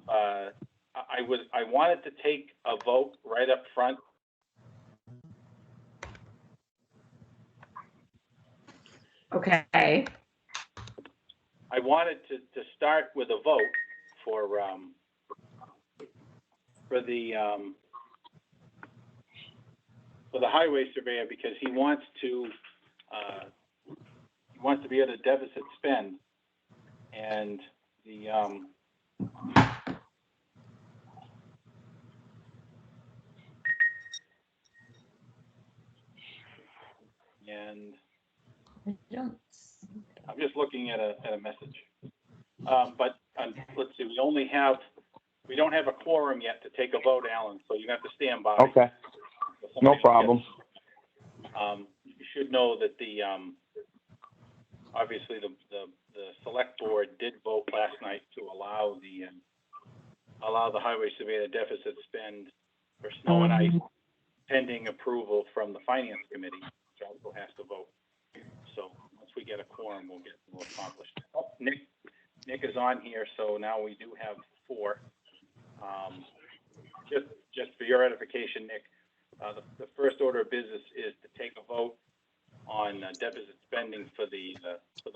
I wanted to take a vote right up front. Okay. I wanted to start with a vote for the highway surveyor, because he wants to be able to deficit spend, and the and I'm just looking at a message. But let's see, we don't have a quorum yet to take a vote, Alan, so you have to stand by. Okay, no problem. You should know that obviously the select board did vote last night to allow the highway surveyor to deficit spend for snow and ice pending approval from the finance committee, which also has to vote. So once we get a quorum, we'll accomplish. Oh, Nick is on here, so now we do have 4. Just for your edification, Nick, the first order of business is to take a vote on deficit spending for the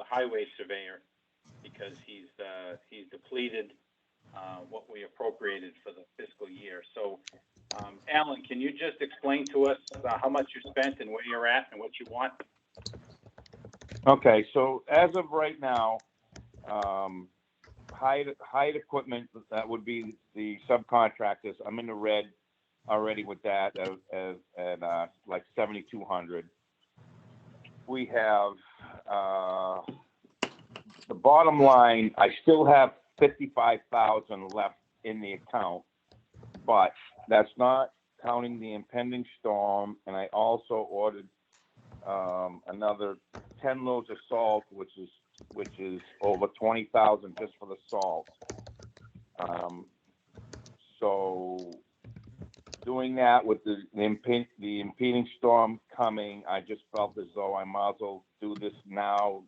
highway surveyor, because he's depleted what we appropriated for the fiscal year. So, Alan, can you just explain to us how much you spent and where you're at and what you want? Okay, so as of right now, hired equipment, that would be the subcontractors. I'm in the red already with that at like 7,200. We have the bottom line. I still have 55,000 left in the account, but that's not counting the impending storm. And I also ordered another 10 loads of salt, which is over 20,000 just for the salt. So doing that with the impending storm coming, I just felt as though I might as well do this now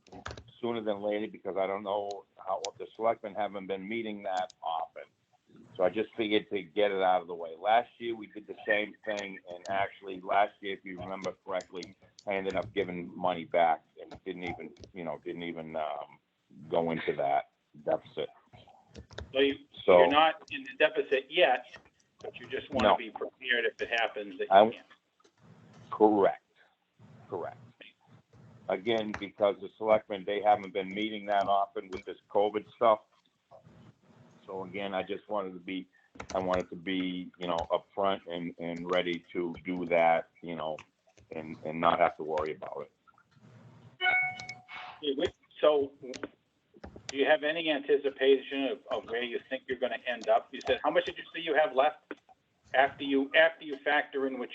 sooner than later, because I don't know how the selectmen haven't been meeting that often. So I just figured to get it out of the way. Last year we did the same thing, and actually last year, if you remember correctly, I ended up giving money back and didn't even go into that deficit. So you're not in the deficit yet, but you just want to be prepared if it happens that you can. Correct. Again, because the selectmen, they haven't been meeting that often with this COVID stuff. So again, I wanted to be, upfront and ready to do that, and not have to worry about it. So do you have any anticipation of where you think you're going to end up? You said, how much did you say you have left after you factor in what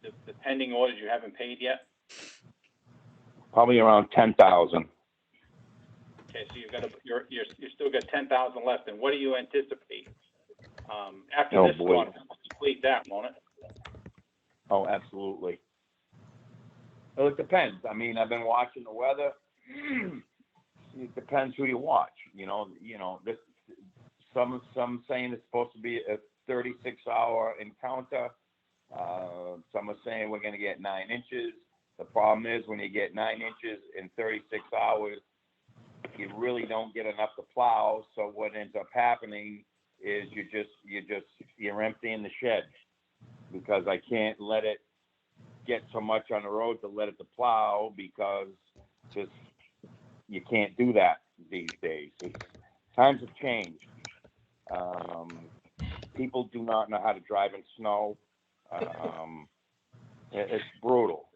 the pending orders you haven't paid yet? Probably around 10,000. Okay, so you're still got 10,000 left, and what do you anticipate after this one? Complete that, won't it? Oh, absolutely. Well, it depends. I mean, I've been watching the weather. It depends who you watch. This some saying it's supposed to be a 36-hour encounter. Some are saying we're going to get 9 inches. The problem is when you get 9 inches in 36 hours, you really don't get enough to plow. So what ends up happening is you're emptying the shed, because I can't let it get so much on the road to let it to plow, because you can't do that these days. Times have changed. People do not know how to drive in snow. It's brutal.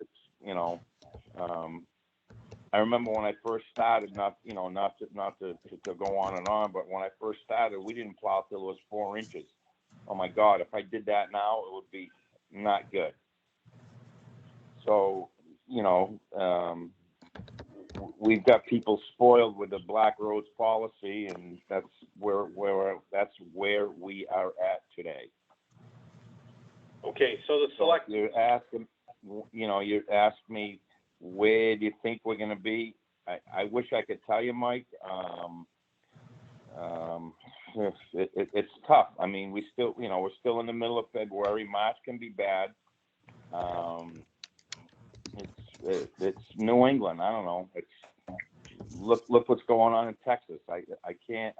I remember when I first started, not to go on and on, but when I first started, we didn't plow till it was 4 inches. Oh my God, if I did that now, it would be not good. So, we've got people spoiled with the Black Roads policy, and that's where we are at today. Okay, so the select. You asked me, where do you think we're going to be? I wish I could tell you, Mike. it's tough. I mean, we're still in the middle of February. March can be bad. It's New England. I don't know. Look what's going on in Texas. I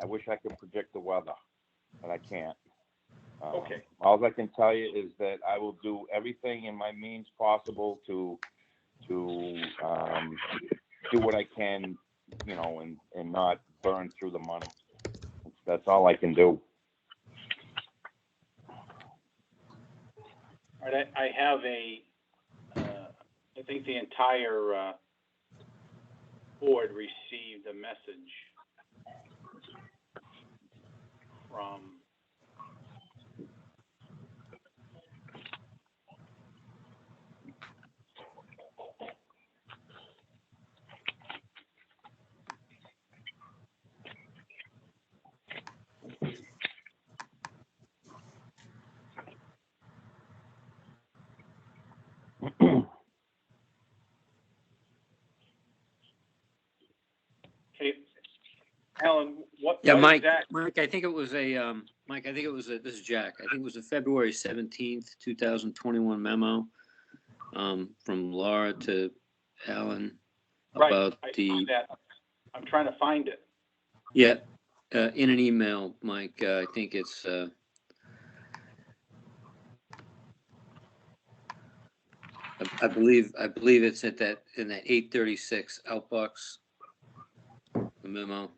wish I could predict the weather, but I can't. Okay. All I can tell you is that I will do everything in my means possible to do what I can, and not burn through the money. That's all I can do. All right, I have I think the entire board received a message from Okay, Alan, what? Yeah, what Mike, exact- Mike, I think it was this is Jack. I think it was a February 17th, 2021 memo from Laura to Alan Right, about I found that. I'm trying to find it. in an email, Mike, I think it's, I believe it's in that 836 outbox, the memo.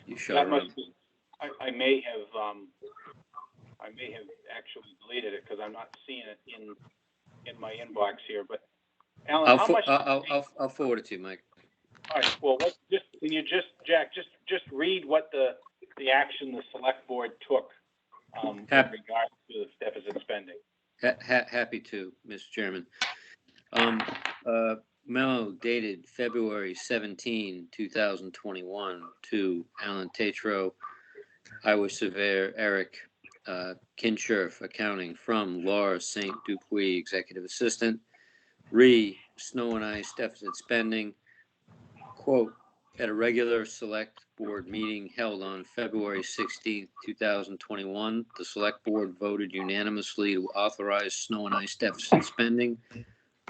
You shot That it must up. be, I may have actually deleted it because I'm not seeing it in my inbox here, but Alan, how much? I'll forward it to you, Mike. All right, well, can you Jack, just read what the action the select board took with regards to the deficit spending. Happy to, Mr. Chairman. Memo dated February 17, 2021 to Alan Tatro, Highway Surveyor Eric Kinshirf, Accounting, from Laura St. Dupuis, Executive Assistant. Snow and ice deficit spending. Quote, at a regular select board meeting held on February 16, 2021, the select board voted unanimously to authorize snow and ice deficit spending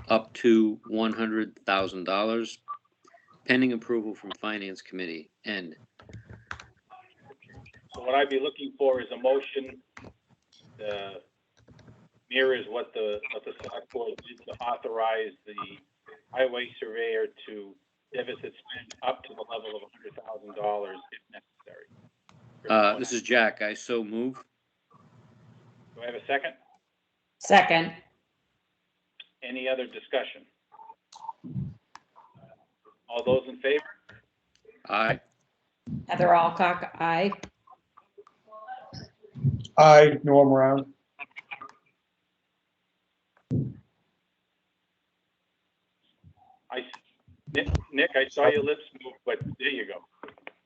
up to $100,000, pending approval from Finance Committee. End. So what I'd be looking for is a motion mirrors what the select board did to authorize the highway surveyor to deficit spend up to the level of $100,000 if necessary. This is Jack. I so move. Do I have a second? Second. Any other discussion? All those in favor? Aye. Heather Alcock, aye. Aye, Norm Round. Nick, I saw your lips move, but there you go.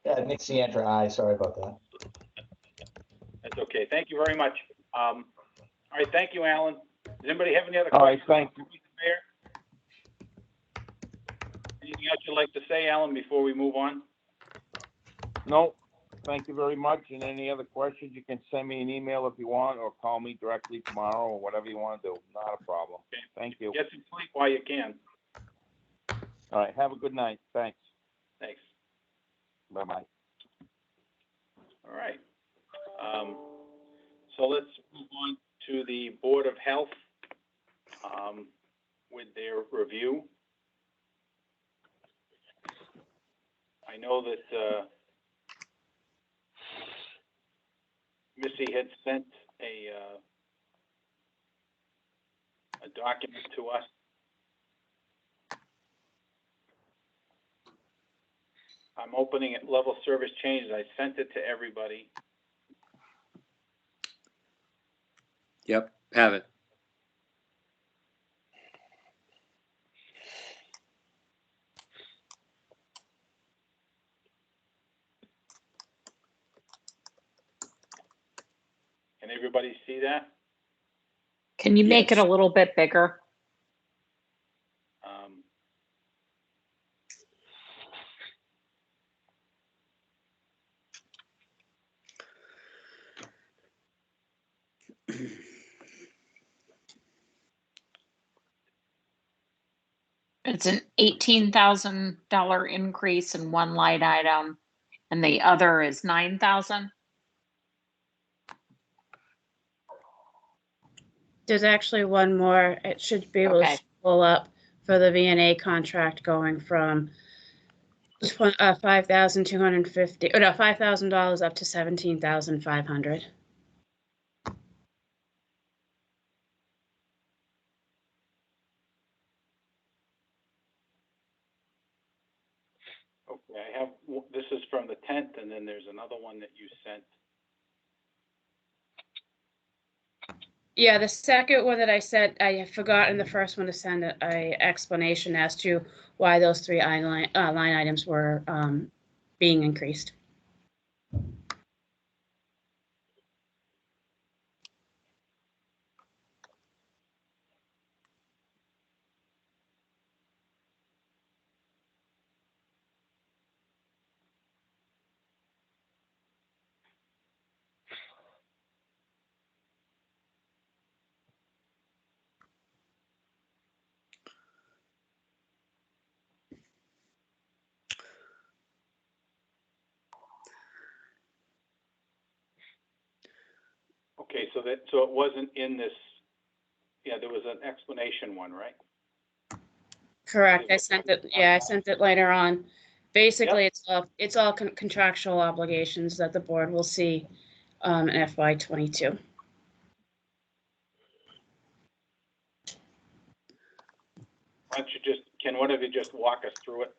Yeah, Nick Sientra, aye. Sorry about that. That's okay. Thank you very much. All right, thank you, Alan. Does anybody have any other All right, questions? thank you. Anything else you'd like to say, Alan, before we move on? No, thank you very much. And any other questions, you can send me an email if you want, or call me directly tomorrow, or whatever you want to do. Not a problem. Okay. Thank you. Get some sleep while you can. All right, have a good night. Thanks. Thanks. Bye-bye. All right. So let's move on to the Board of Health with their review. I know that Missy had sent a document to us. I'm opening at level service changes. I sent it to everybody. Yep. Have it. Can everybody see that? Can you make it Yes. a little bit bigger? It's an $18,000 increase in one line item, and the other is 9,000. There's actually one more. It should be able Okay. to pull up for the VNA contract going from 5,250, or no, $5,000 up to 17,500. Okay, I have, this is from the 10th, and then there's another one that you sent. Yeah, the second one that I said, I had forgotten the first one to send a explanation as to why those three line items were being increased. Okay, so it wasn't in this, yeah, there was an explanation one, right? Correct. I sent it. Yeah, I sent it later on. Basically, it's all contractual obligations that the board will see in FY22. Why don't you just, can one of you just walk us through it?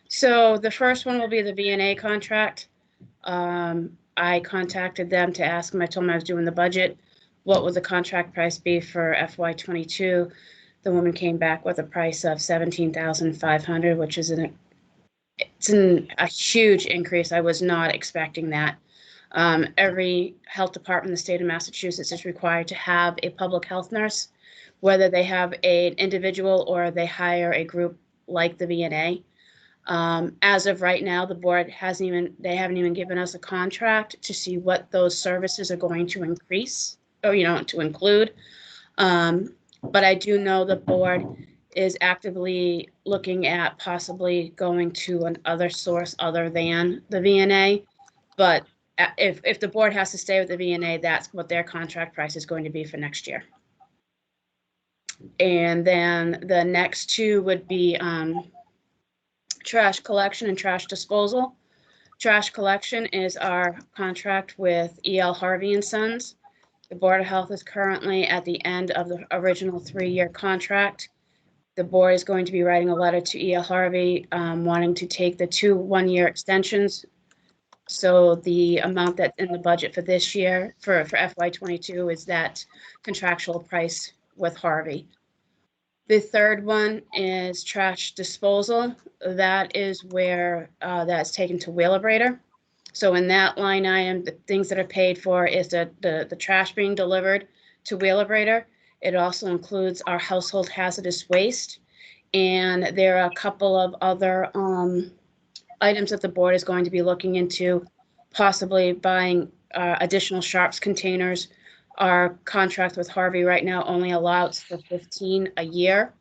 So the first one will be the VNA contract. I contacted them to ask them, I told them I was doing the budget, what would the contract price be for FY22? The woman came back with a price of 17,500, which is a huge increase. I was not expecting that. Every health department in the state of Massachusetts is required to have a public health nurse, whether they have an individual or they hire a group like the VNA. As of right now, the board haven't even given us a contract to see what those services are going to increase or, to include. But I do know the board is actively looking at possibly going to another source other than the VNA. But if the board has to stay with the VNA, that's what their contract price is going to be for next year. And then the next two would be trash collection and trash disposal. Trash collection is our contract with E.L. Harvey and Sons. The Board of Health is currently at the end of the original 3-year contract. The board is going to be writing a letter to E.L. Harvey wanting to take the 2 one-year extensions. So the amount that's in the budget for this year, for FY22, is that contractual price with Harvey. The third one is trash disposal. That is where that's taken to Wheelabrator. So in that line item, the things that are paid for is the trash being delivered to Wheelabrator. It also includes our household hazardous waste. And there are a couple of other items that the board is going to be looking into, possibly buying additional Sharps containers. Our contract with Harvey right now only allows for 15 a year.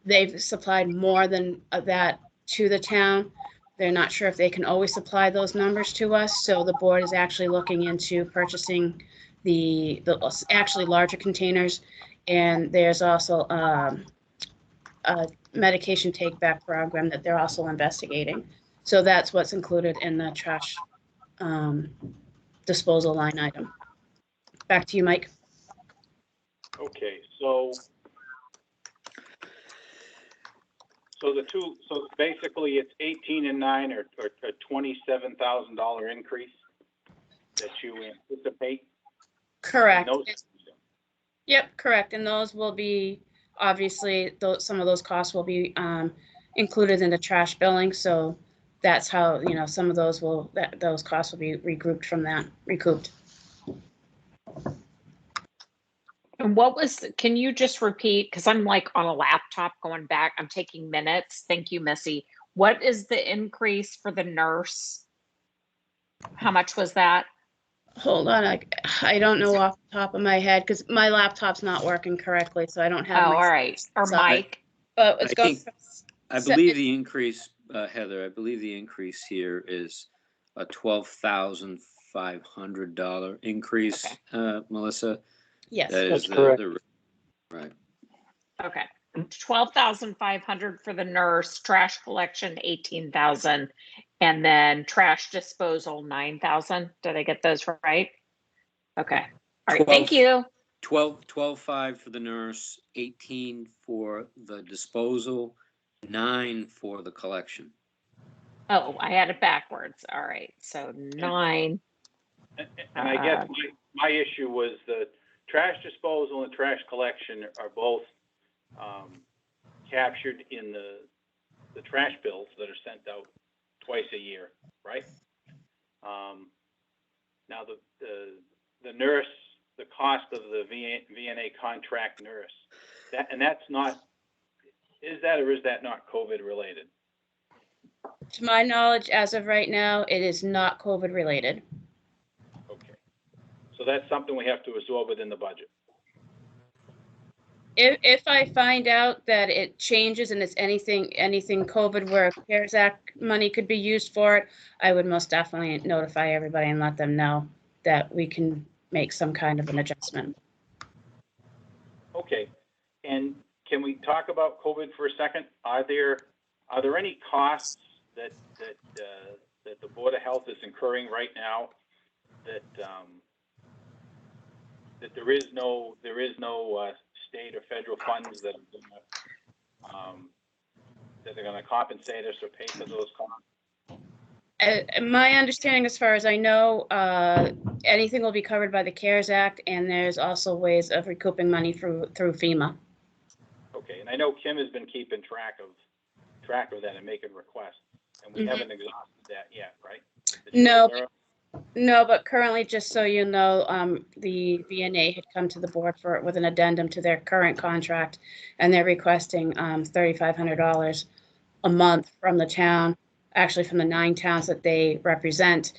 They've supplied more than that to the town. They're not sure if they can always supply those numbers to us. So the board is actually looking into purchasing the actually larger containers. And there's also a medication take back program that they're also investigating. So that's what's included in the trash disposal line item. Back to you, Mike. Okay, so basically it's 18 and 9 or a $27,000 increase that you anticipate? Correct. Those- Yep, correct. And those will be, obviously, some of those costs will be included in the trash billing. So that's how, some of those those costs will be regrouped from that, recouped. And can you just repeat, because I'm like on a laptop going back, I'm taking minutes. Thank you, Missy. What is the increase for the nurse? How much was that? Hold on, I don't know off the top of my head because my laptop's not working correctly, so I don't have. Oh, my all right. Or so- Mike. But it's I going. think- I believe the increase, Heather, I believe the increase here is a $12,500 increase, Melissa. Yes, That That's is correct. right. Okay. 12,500 for the nurse, trash collection 18,000, and then trash disposal 9,000. Did I get those right? Okay. All right. Thank 12. you. 12.5 for the nurse, 18 for the disposal, 9 for the collection. Oh, I had it backwards. All right. So 9. And I guess my issue was the trash disposal and trash collection are both captured in the trash bills that are sent out twice a year, right? Now the nurse, the cost of the VNA contract nurse, that's not, is that or is that not COVID related? to my knowledge, as of right now, it is not COVID related. Okay, so that's something we have to absorb within the budget. If I find out that it changes and it's anything COVID where CARES Act money could be used for it, I would most definitely notify everybody and let them know that we can make some kind of an adjustment. Okay, and can we talk about COVID for a second? Are there any costs that the Board of Health is incurring right now that that there is no state or federal funds that are going to compensate us or pay for those costs? My understanding, as far as I know, anything will be covered by the CARES Act, and there's also ways of recouping money through FEMA. Okay, and I know Kim has been keeping track of that and making requests, and we haven't exhausted that yet, right? No, but currently, just so you know, the VNA had come to the board with an addendum to their current contract, and they're requesting $3,500 a month from the town, actually from the 9 towns that they represent.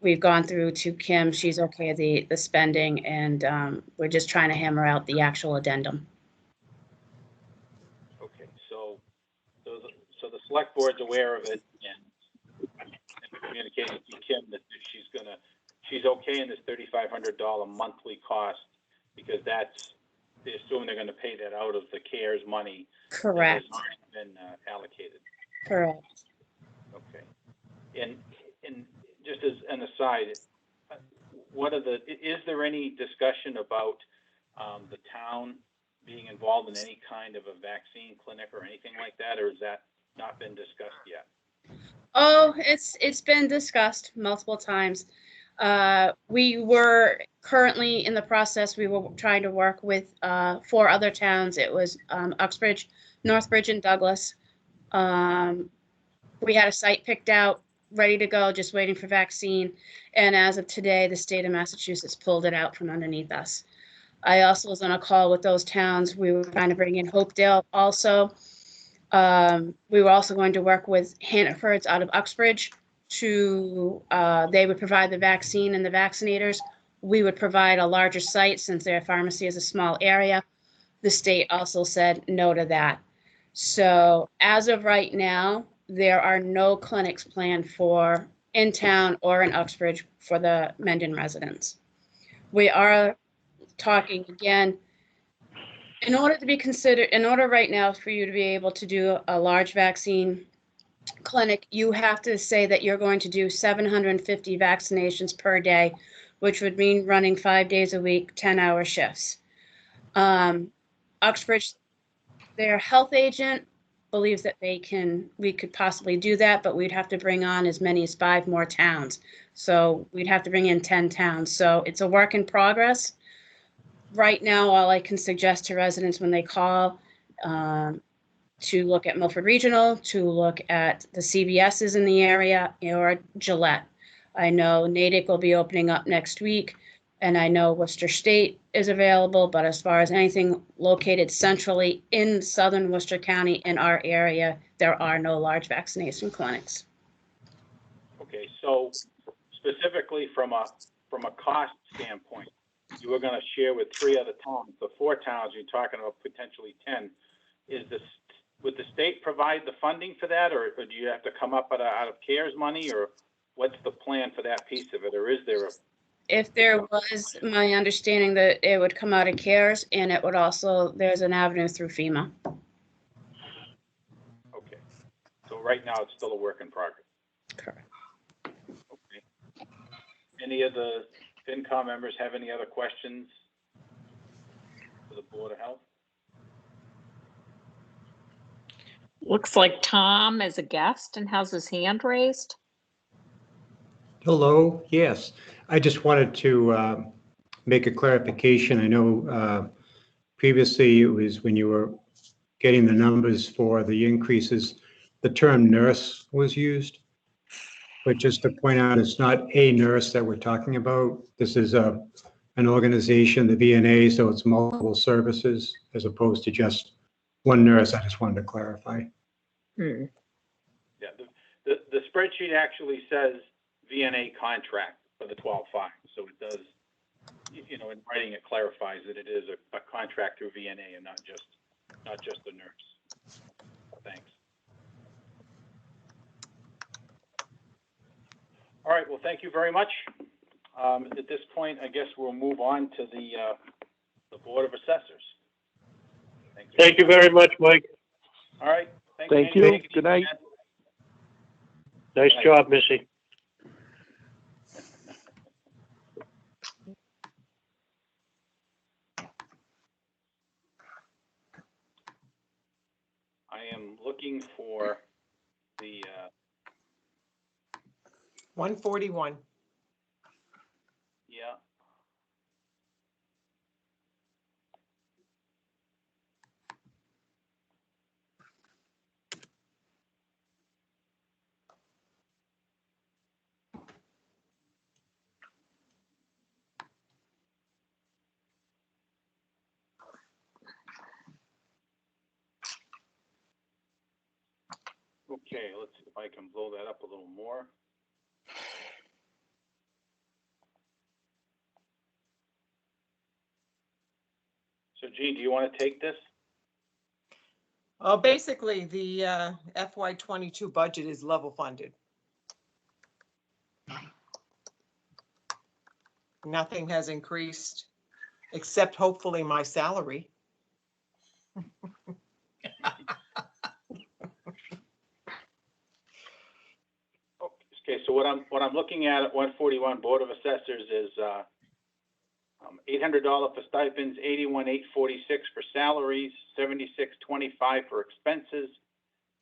We've gone through to Kim, she's okay with the spending, and we're just trying to hammer out the actual addendum. Okay, so the select board's aware of it and communicating to Kim that she's okay in this $3,500 monthly cost, because they assume they're going to pay that out of the CARES money. Correct. That has already been allocated. Correct. Okay, and just as an aside, is there any discussion about the town being involved in any kind of a vaccine clinic or anything like that, or has that not been discussed yet? Oh, it's been discussed multiple times. We were currently in the process. We were trying to work with 4 other towns. It was Uxbridge, Northbridge, and Douglas. We had a site picked out, ready to go, just waiting for vaccine. And as of today, the state of Massachusetts pulled it out from underneath us. I also was on a call with those towns. We were trying to bring in Hopedale also. We were also going to work with Hannaford's out of Uxbridge to, they would provide the vaccine and the vaccinators. We would provide a larger site since their pharmacy is a small area. The state also said no to that. So as of right now, there are no clinics planned for in town or in Uxbridge for the Mendon residents. We are talking again, in order right now for you to be able to do a large vaccine clinic, you have to say that you're going to do 750 vaccinations per day, which would mean running 5 days a week, 10-hour shifts. Uxbridge, their health agent believes that we could possibly do that, but we'd have to bring on as many as 5 more towns. So we'd have to bring in 10 towns. So it's a work in progress. Right now, all I can suggest to residents when they call to look at Milford Regional, to look at the CVS's in the area, or Gillette. I know Natick will be opening up next week, and I know Worcester State is available, but as far as anything located centrally in southern Worcester County in our area, there are no large vaccination clinics. Okay, so specifically from a from a cost standpoint, you were gonna share with 3 other towns, the 4 towns, you're talking about potentially 10. Would the state provide the funding for that, or do you have to come up out of CARES money, or what's the plan for that piece of it, or is there a? If there was, my understanding that it would come out of CARES, and it would also, there's an avenue through FEMA. Okay, so right now it's still a work in progress. Correct. Okay. Any of the FinCom members have any other questions for the Board of Health? Looks like Tom is a guest and has his hand raised. Hello, yes. I just wanted to make a clarification. I know previously it was when you were getting the numbers for the increases, the term nurse was used. But just to point out, it's not a nurse that we're talking about. This is an organization, the VNA, so it's multiple services as opposed to just one nurse. I just wanted to clarify. Hmm. Yeah, the spreadsheet actually says VNA contract for the 12-5, so it does, you know, in writing it clarifies that it is a contract through VNA and not just a nurse. Thanks. All right, well, thank you very much. At this point, I guess we'll move on to the Board of Assessors. Thank you very much, Mike. All right. Thank you. Good night. Nice job, Missy. I am looking for the 141. yeah. Okay, let's see if I can blow that up a little more. So, Gene, do you want to take this? Basically, the FY22 budget is level funded. Nothing has increased, except hopefully my salary. Okay, so what I'm looking at 141 Board of Assessors is $800 for stipends, $81,846 for salaries, $76,225 for expenses,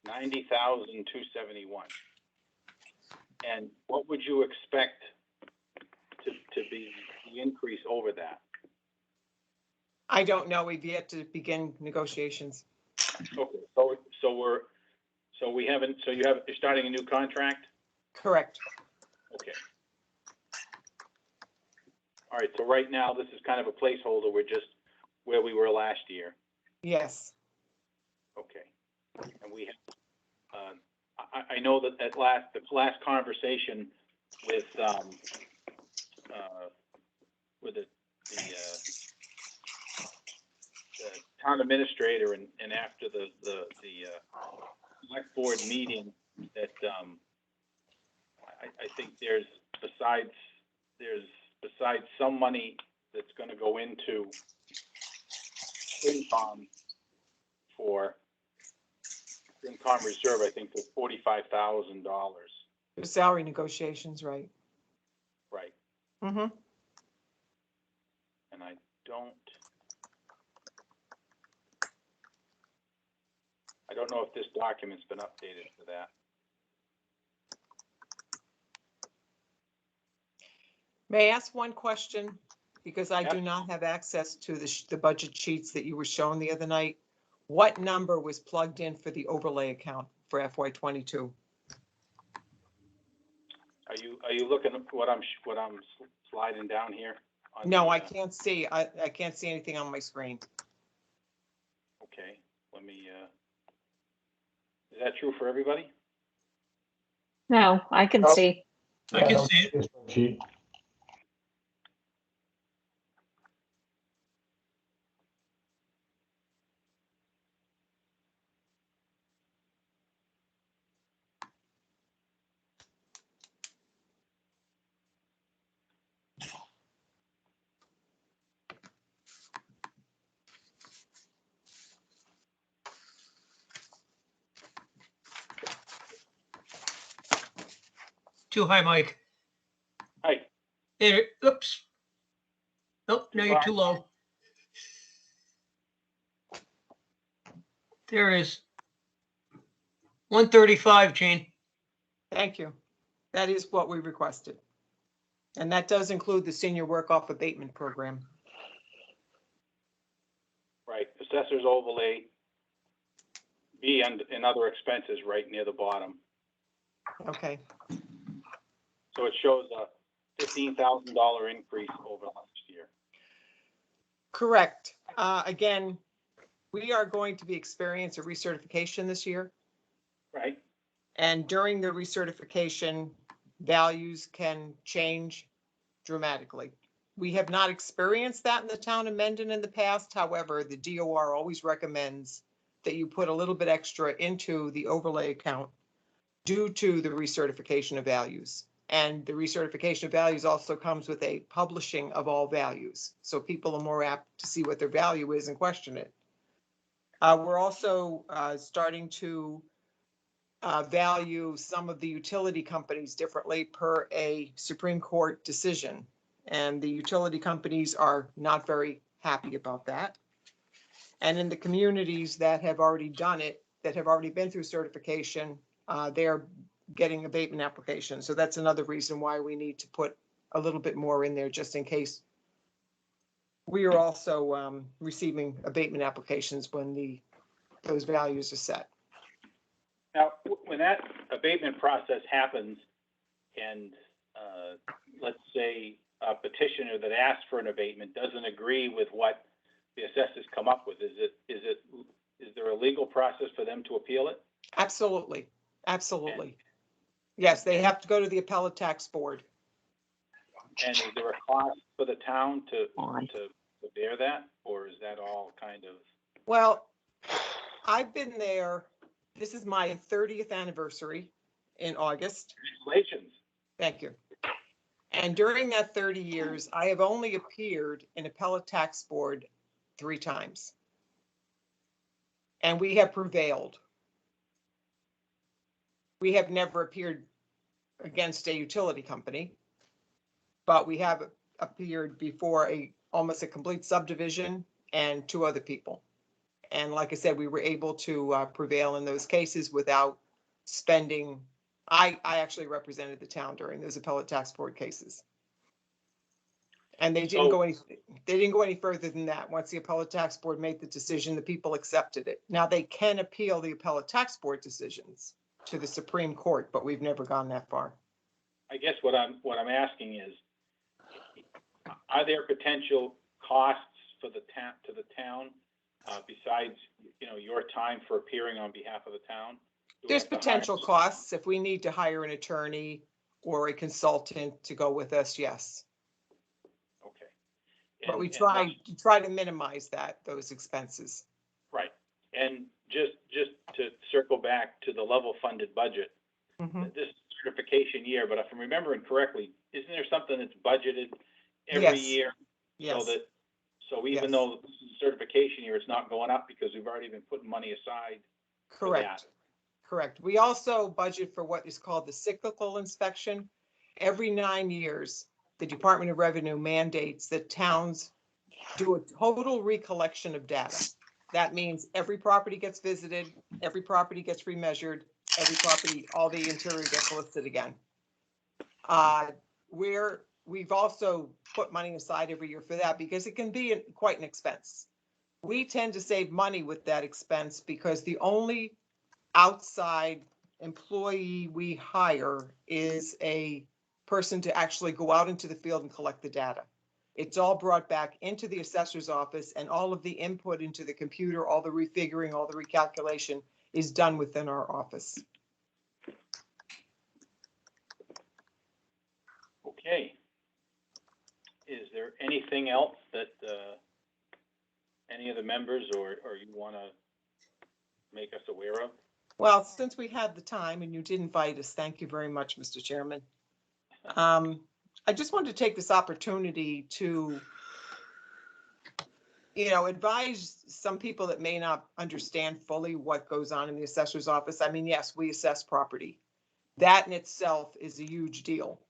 $90,271. And what would you expect to be the increase over that? I don't know. We've yet to begin negotiations. Okay, so you're starting a new contract? Correct. Okay. All right, so right now, this is kind of a placeholder. We're just where we were last year. Yes. Okay. And we have, I know that the last conversation with the town administrator and after the select board meeting that I think there's besides some money that's going to go into FinCom for FinCom reserve, I think there's $45,000. The salary negotiations, right? Right. Mm-hmm. And I don't know if this document's been updated for that. May I ask one question? Because I Yep. do not have access to the budget sheets that you were shown the other night. What number was plugged in for the overlay account for FY22? Are you looking at what I'm sliding down here? No, I can't see. I can't see anything on my screen. Okay, let me, is that true for everybody? No, I can Oh. see. I can see it. Too high, Mike. Hi, There, oops. Nope, no, you're too low. There is 135, Gene. Thank you. That is what we requested. And that does include the senior work-off abatement program. right, assessor's overlay, B and other expenses right near the bottom. Okay, So it shows a $15,000 increase over last year. correct. Again, we are going to be experiencing a recertification this year. Right, And during the recertification, values can change dramatically. We have not experienced that in the town of Mendon in the past. However, the DOR always recommends that you put a little bit extra into the overlay account due to the recertification of values. And the recertification of values also comes with a publishing of all values. So people are more apt to see what their value is and question it. We're also starting to value some of the utility companies differently per a Supreme Court decision. And the utility companies are not very happy about that. And in the communities that have already done it, that have already been through certification, they're getting abatement applications. So that's another reason why we need to put a little bit more in there, just in case we are also receiving abatement applications when those values are set. now, when that abatement process happens, and let's say a petitioner that asks for an abatement doesn't agree with what the assessors come up with, is there a legal process for them to appeal it? Absolutely, absolutely. Yes, they have to go to the appellate tax board. And is there a cost for the town to bear that, or is that all kind of? Well, I've been there, this is my 30th anniversary in August. Congratulations. Thank you. And during that 30 years, I have only appeared in appellate tax board 3 times. And we have prevailed. We have never appeared against a utility company, but we have appeared before almost a complete subdivision and 2 other people. And like I said, we were able to prevail in those cases without spending. I actually represented the town during those appellate tax board cases. And they didn't go any further than that. Once the appellate tax board made the decision, the people accepted it. Now they can appeal the appellate tax board decisions to the Supreme Court, but we've never gone that far. I guess what I'm asking is, are there potential costs for the town besides, your time for appearing on behalf of the town? There's potential costs if we need to hire an attorney or a consultant to go with us, yes. Okay. But we try to minimize those expenses. Right. And just to circle back to the level funded budget, this certification year, but if I'm remembering correctly, isn't there something that's budgeted every year? Yes. So even though this is a certification year, it's not going up because we've already been putting money aside. Correct. Correct. We also budget for what is called the Cyclical Inspection. Every 9 years, the Department of Revenue mandates that towns do a total recollection of data. That means every property gets visited, every property gets remeasured, every property, all the interior gets listed again. We've also put money aside every year for that because it can be quite an expense. We tend to save money with that expense because the only outside employee we hire is a person to actually go out into the field and collect the data. It's all brought back into the assessor's office, and all of the input into the computer, all the refiguring, all the recalculation is done within our office. Okay. Is there anything else that any of the members or you want to make us aware of? Well, since we had the time and you did invite us, thank you very much, Mr. Chairman. I just wanted to take this opportunity to, advise some people that may not understand fully what goes on in the assessor's office. I mean, yes, we assess property, That in itself is a huge deal.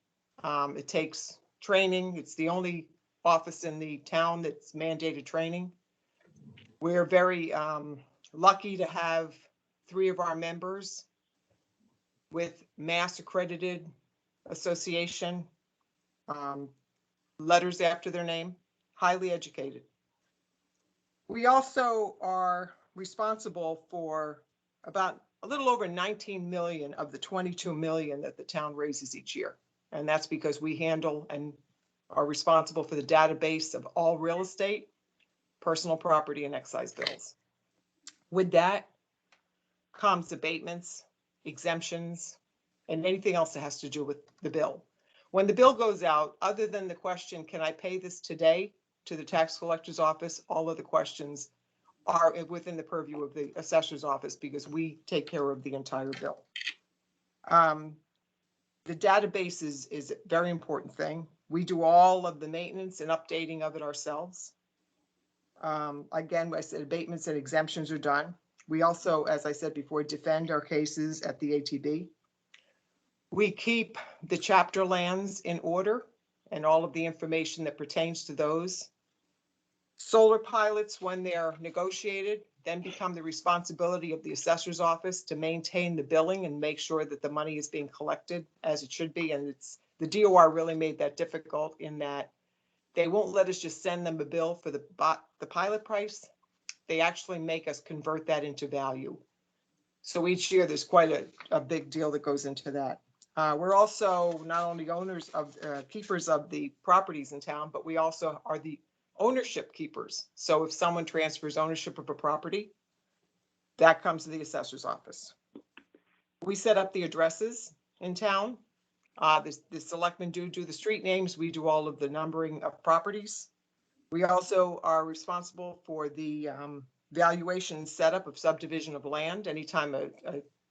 It takes training. It's the only office in the town that's mandated training. We're very lucky to have 3 of our members with Mass Accredited Association, letters after their name, highly educated. We also are responsible for about a little over 19 million of the 22 million that the town raises each year. And that's because we handle and are responsible for the database of all real estate, personal property, and excise bills. With that comes abatements, exemptions, and anything else that has to do with the bill. When the bill goes out, other than the question, can I pay this today, to the tax collector's office, all of the questions are within the purview of the assessor's office because we take care of the entire bill. The database is a very important thing. We do all of the maintenance and updating of it ourselves. Again, I said abatements and exemptions are done. We also, as I said before, defend our cases at the ATB. We keep the chapter lands in order and all of the information that pertains to those. Solar pilots, when they're negotiated, then become the responsibility of the assessor's office to maintain the billing and make sure that the money is being collected as it should be. And it's the DOR really made that difficult in that they won't let us just send them a bill for the pilot price. They actually make us convert that into value. So each year there's quite a big deal that goes into that. We're also not only owners of keepers of the properties in town, but we also are the ownership keepers. So if someone transfers ownership of a property, that comes to the assessor's office. We set up the addresses in town. The selectmen do the street names. We do all of the numbering of properties. We also are responsible for the valuation setup of subdivision of land. Anytime a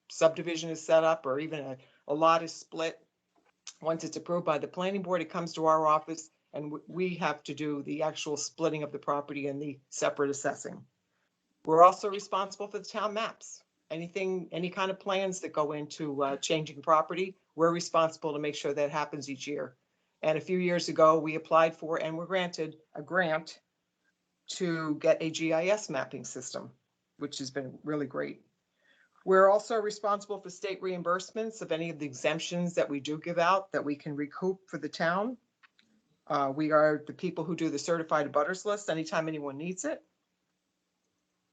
subdivision is set up or even a lot is split, once it's approved by the planning board, it comes to our office and we have to do the actual splitting of the property and the separate assessing. We're also responsible for the town maps. Anything, any kind of plans that go into changing property, we're responsible to make sure that happens each year. And a few years ago, we applied for and were granted a grant to get a GIS mapping system, which has been really great. We're also responsible for state reimbursements of any of the exemptions that we do give out that we can recoup for the town. We are the people who do the certified abutters list anytime anyone needs it.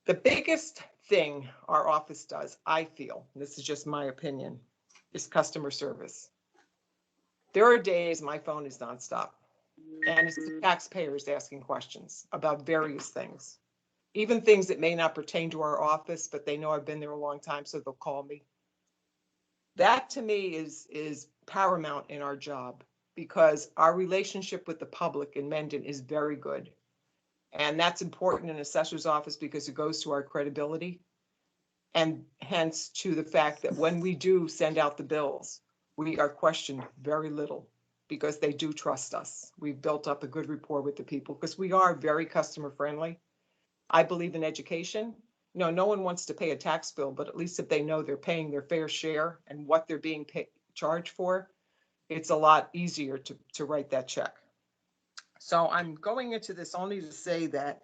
The biggest thing our office does, I feel, and this is just my opinion, is customer service. There are days my phone is nonstop, and it's the taxpayers asking questions about various things, even things that may not pertain to our office, but they know I've been there a long time, so they'll call me. That to me is paramount in our job because our relationship with the public in Mendon is very good. And that's important in an assessor's office because it goes to our credibility and hence to the fact that when we do send out the bills, we are questioned very little because they do trust us. We've built up a good rapport with the people because we are very customer friendly. I believe in education. You know, no one wants to pay a tax bill, but at least if they know they're paying their fair share and what they're being charged for, it's a lot easier to write that check. So I'm going into this only to say that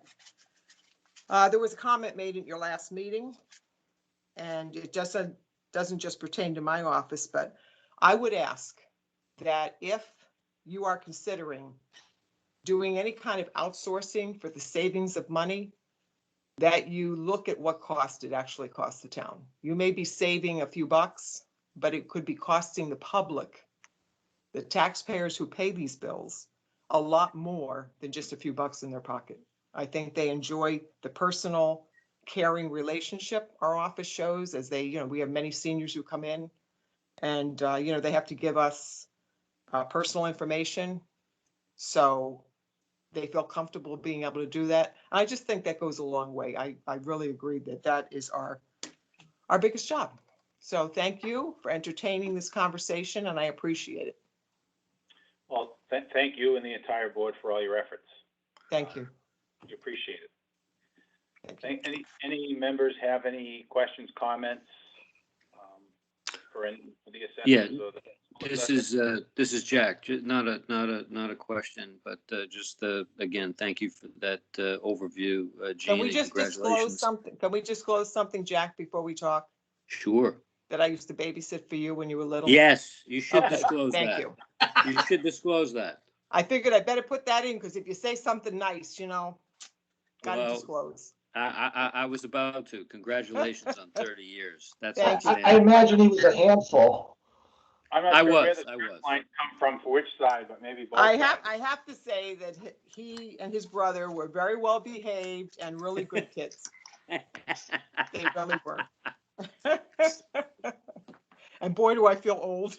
there was a comment made at your last meeting, and it doesn't just pertain to my office, but I would ask that if you are considering doing any kind of outsourcing for the savings of money, that you look at what cost it actually costs the town. You may be saving a few bucks, but it could be costing the public, the taxpayers who pay these bills, a lot more than just a few bucks in their pocket. I think they enjoy the personal, caring relationship our office shows as they, you know, we have many seniors who come in and, you know, they have to give us personal information. So they feel comfortable being able to do that. I just think that goes a long way. I really agree that that is our biggest job. So thank you for entertaining this conversation and I appreciate it. Well, thank you and the entire board for all your efforts. Thank you. We appreciate it. Any members have any questions, comments for the assessors? Yeah, or the This is Jack. Not a question, but just again, thank you for that overview, Can Jean, we and just disclose congratulations. something? Can we disclose something, Jack, before we talk? Sure. That I used to babysit for you when you were little? Yes, you should Okay, disclose thank that. you. You should disclose that. I figured I better put that in, because if you say something nice, gotta Well, disclose. I was about to. Congratulations on 30 years. That's Thank you. I outstanding. imagine he was a handful. I'm not I sure where was, the I was. line come from for which side, but maybe both I sides. have to say that he and his brother were very well behaved and really good kids. They really were. And boy, do I feel old.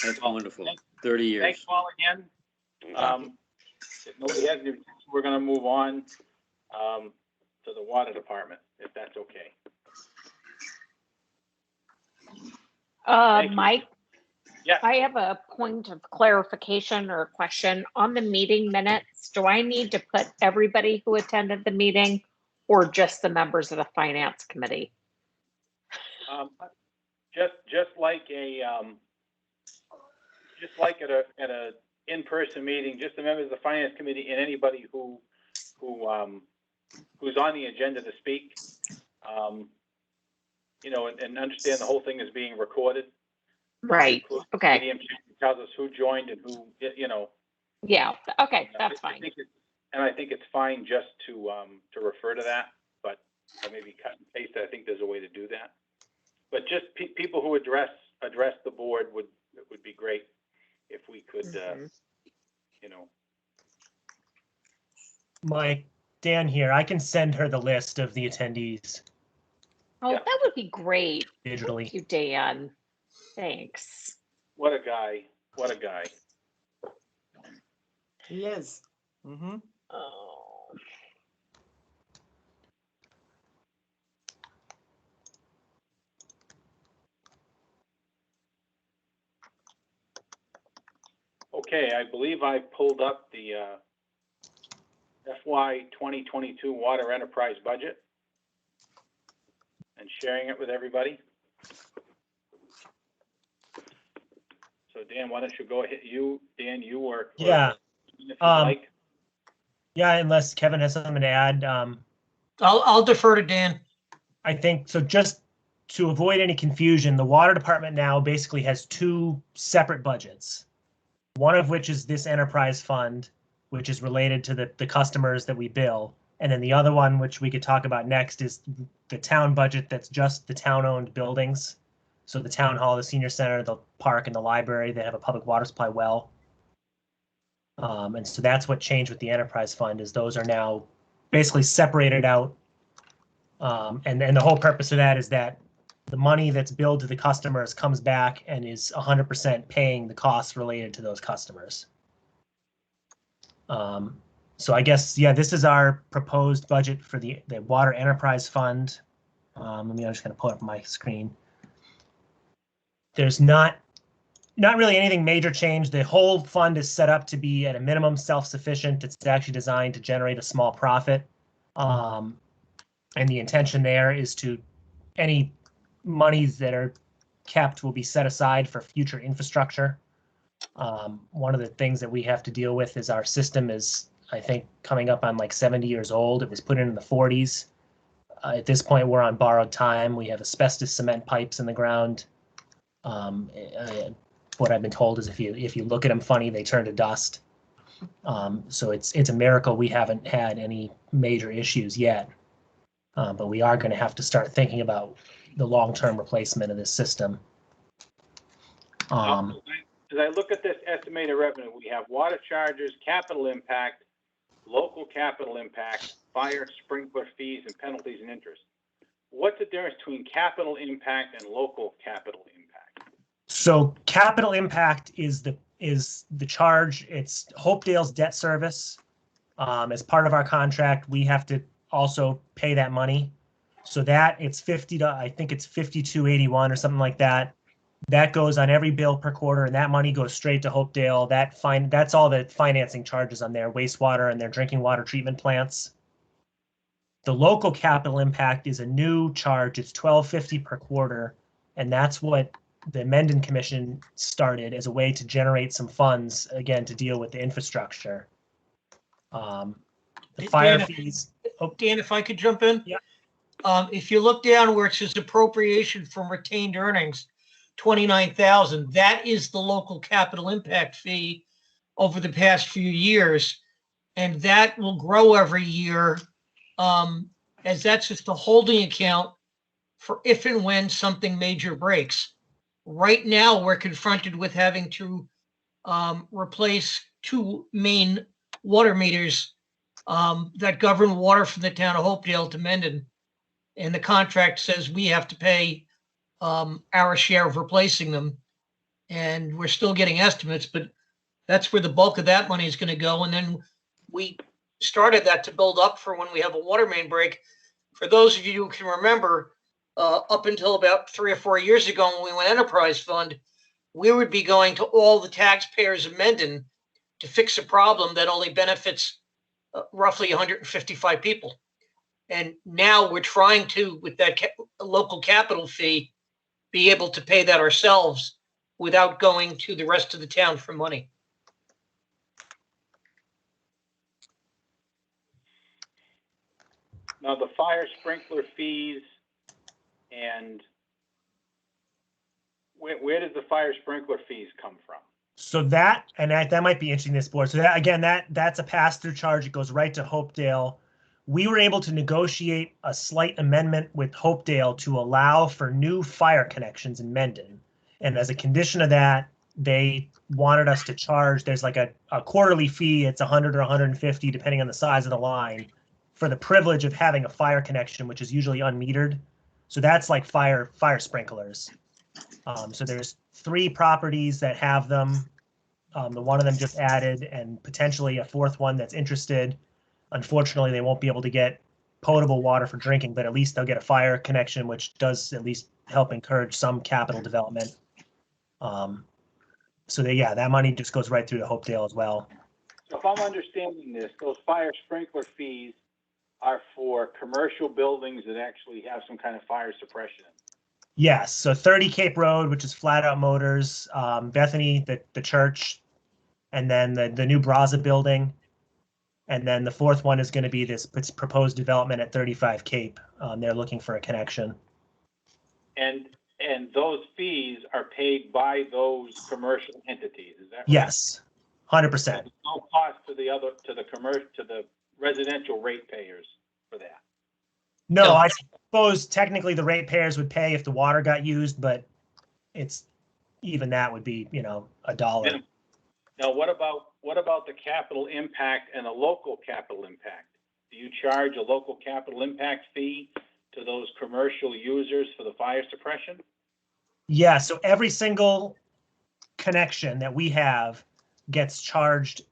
That's wonderful. 30 years. Thanks all again. If nobody has any, we're gonna move on to the water department, if that's okay. Thank you. Mike, Yeah. I have a point of clarification or a question. On the meeting minutes, do I need to put everybody who attended the meeting or just the members of the finance committee? Just like at a in-person meeting, just the members of the finance committee and anybody who's on the agenda to speak, and understand the whole thing is being recorded. Right. Okay. Medium tells us who joined and who, Yeah. Okay. That's fine. I think it's fine just to refer to that, but maybe cut and paste. I think there's a way to do that. But just people who address the board would be great if we could, Mike, Dan here. I can send her the list of the attendees Oh, Yeah. that would be great. digitally. Thank you, Dan. Thanks. What a guy. What a guy. He is. Oh. Okay, I believe I pulled up the FY 2022 water enterprise budget and sharing it with everybody. So Dan, why don't you go ahead? Dan, you work. Yeah. If you like. Yeah, unless Kevin has something to add. I'll defer to Dan. I think so. Just to avoid any confusion, the water department now basically has two separate budgets. One of which is this enterprise fund, which is related to the customers that we bill. And then the other one, which we could talk about next, is the town budget that's just the town-owned buildings. So the town hall, the senior center, the park, and the library, they have a public water supply well. And so that's what changed with the enterprise fund, is those are now basically separated out. And the whole purpose of that is that the money that's billed to the customers comes back and is 100% paying the costs related to those customers. So I guess, yeah, this is our proposed budget for the water enterprise fund. I'm just going to pull up my screen. There's not really anything major change. The whole fund is set up to be at a minimum self-sufficient. It's actually designed to generate a small profit. And the intention there is to any monies that are kept will be set aside for future infrastructure. One of the things that we have to deal with is our system is, I think, coming up on like 70 years old. It was put in the 40s. At this point, we're on borrowed time. We have asbestos cement pipes in the ground. What I've been told is if you look at them funny, they turn to dust. So it's a miracle we haven't had any major issues yet. But we are going to have to start thinking about the long-term replacement of this system. As I look at this estimated revenue, we have water charges, capital impact, local capital impact, fire, sprinkler fees, and penalties and interest. What's the difference between capital impact and local capital impact? So capital impact is the charge. It's Hopedale's debt service. As part of our contract, we have to also pay that money. So that it's I think it's 5281 or something like that. That goes on every bill per quarter, and that money goes straight to Hopedale. That's all the financing charges on their wastewater and their drinking water treatment plants. The local capital impact is a new charge. It's $12.50 per quarter, and that's what the Mendon Commission started as a way to generate some funds, again, to deal with the infrastructure. The fire fees. Oh, Dan, if I could jump in? Yeah. If you look down where it says appropriation from retained earnings, 29,000, that is the local capital impact fee over the past few years. And that will grow every year, as that's just a holding account for if and when something major breaks. Right now, we're confronted with having to replace 2 main water meters that govern water from the town of Hopedale to Mendon. And the contract says we have to pay our share of replacing them. And we're still getting estimates, but that's where the bulk of that money is going to go. And then we started that to build up for when we have a water main break. For those of you who can remember, up until about 3 or 4 years ago when we went enterprise fund, we would be going to all the taxpayers of Mendon to fix a problem that only benefits roughly 155 people. And now we're trying to, with that local capital fee, be able to pay that ourselves without going to the rest of the town for money. Now, the fire sprinkler fees and where does the fire sprinkler fees come from? So that might be interesting, this board. So that, again, that's a pass-through charge. It goes right to Hopedale. We were able to negotiate a slight amendment with Hopedale to allow for new fire connections in Mendon. And as a condition of that, they wanted us to charge, there's like a quarterly fee. It's 100 or 150, depending on the size of the line, for the privilege of having a fire connection, which is usually unmetered. So that's like fire sprinklers. So there's 3 properties that have them. The one of them just added, and potentially a 4th one that's interested. Unfortunately, they won't be able to get potable water for drinking, but at least they'll get a fire connection, which does at least help encourage some capital development. So that money just goes right through to Hopedale as well. So if I'm understanding this, those fire sprinkler fees are for commercial buildings that actually have some kind of fire suppression. Yes, so 30 Cape Road, which is Flat Out Motors, Bethany, the church, and then the new Braza building. And then the 4th one is going to be this proposed development at 35 Cape. They're looking for a connection. And those fees are paid by those commercial entities, is that right? Yes, 100%. There's no cost to the residential ratepayers for that. No, I suppose technically the ratepayers would pay if the water got used, but it's even that would be, $1. Now, what about the capital impact and the local capital impact? Do you charge a local capital impact fee to those commercial users for the fire suppression? Yeah, so every single connection that we have gets charged.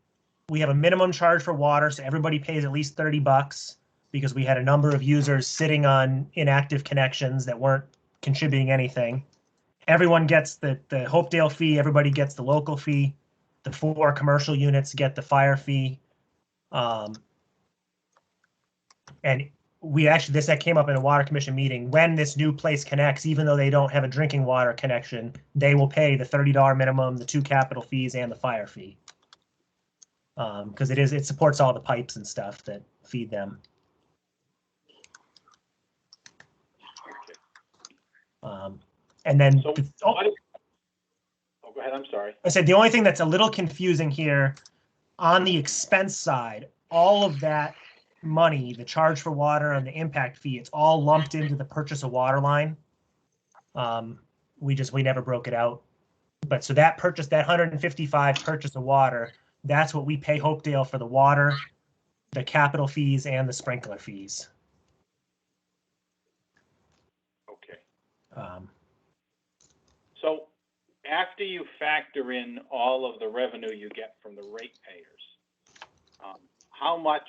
We have a minimum charge for water, so everybody pays at least $30 because we had a number of users sitting on inactive connections that weren't contributing anything. Everyone gets the Hopedale fee, everybody gets the local fee. The 4 commercial units get the fire fee. And that came up in a water commission meeting. When this new place connects, even though they don't have a drinking water connection, they will pay the $30 minimum, the 2 capital fees, and the fire fee. Because it supports all the pipes and stuff that feed them. And then So go ahead, I'm sorry. I said the only thing that's a little confusing here on the expense side, all of that money, the charge for water and the impact fee, it's all lumped into the purchase of water line. We never broke it out. But so that 155 purchase of water, that's what we pay Hopedale for the water, the capital fees, and the sprinkler fees. Okay. Um, So after you factor in all of the revenue you get from the ratepayers, how much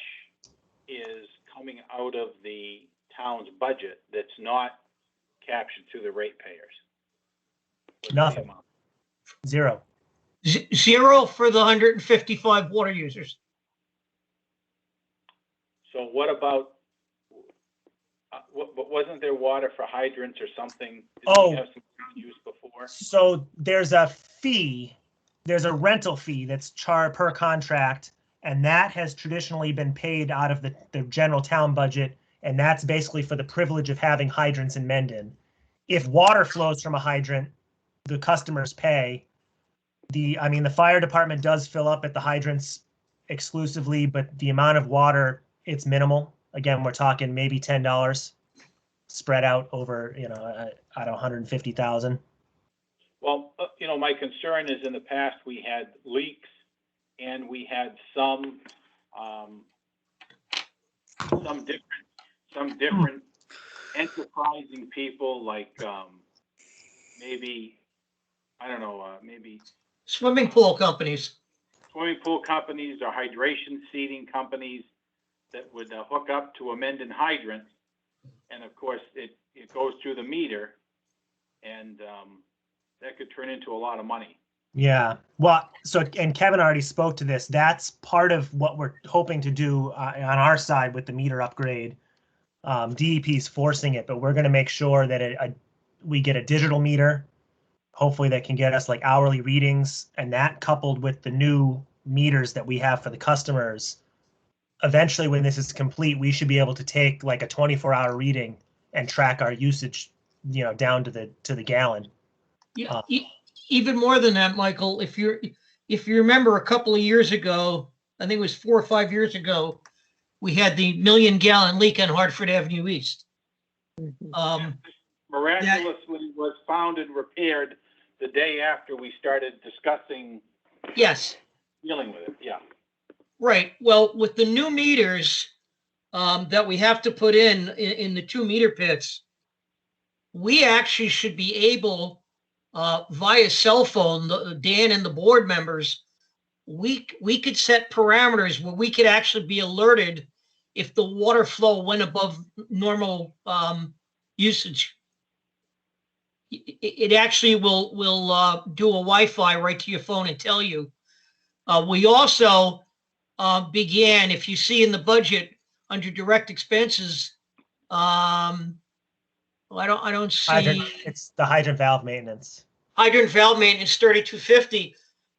is coming out of the town's budget that's not captured through the ratepayers? Nothing. 0. Zero for the 155 water users. So what about but wasn't there water for hydrants or something? Didn't Oh. we have some use before? So there's a fee, there's a rental fee that's charged per contract, and that has traditionally been paid out of the general town budget, and that's basically for the privilege of having hydrants in Mendon. If water flows from a hydrant, the customers pay. The fire department does fill up at the hydrants exclusively, but the amount of water, it's minimal. Again, we're talking maybe $10 spread out over, I don't know, 150,000. Well, my concern is in the past, we had leaks and we had some different enterprising people like, maybe, I don't know, maybe Swimming pool companies. swimming pool companies or hydration seating companies that would hook up to a Mendon hydrant. And of course, it goes through the meter, and that could turn into a lot of money. Yeah. Well, and Kevin already spoke to this. That's part of what we're hoping to do on our side with the meter upgrade. DEP is forcing it, but we're going to make sure that we get a digital meter. Hopefully that can get us like hourly readings, and that coupled with the new meters that we have for the customers. Eventually, when this is complete, we should be able to take like a 24-hour reading and track our usage, down to the gallon. Yeah, even more than that, Michael, if you remember a couple of years ago, I think it was 4 or 5 years ago, we had the 1 million gallon leak on Hartford Avenue East. Miraculously was found and repaired the day after we started discussing dealing with it. Yeah. Right. Well, with the new meters that we have to put in the 2 meter pits, we actually should be able, via cell phone, Dan and the board members, we could set parameters where we could actually be alerted if the water flow went above normal usage. It actually will do a Wi-Fi right to your phone and tell you. We also began, if you see in the budget under direct expenses, I don't see. It's the hydrant valve maintenance. Hydrant valve maintenance 3250.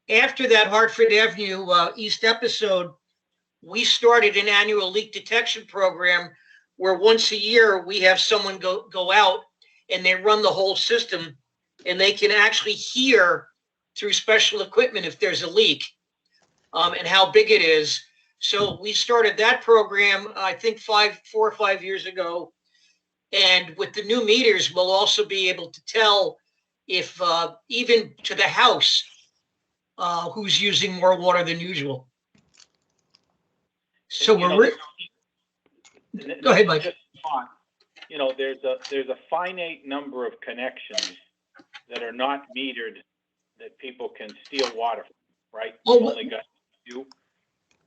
After that Hartford Avenue East episode, we started an annual leak detection program where once a year we have someone go out and they run the whole system, and they can actually hear through special equipment if there's a leak and how big it is. So we started that program, I think 4 or 5 years ago. And with the new meters, we'll also be able to tell if even to the house who's using more water than usual. So go ahead, Mike. There's a finite number of connections that are not metered that people can steal water from, right? You've only got a few.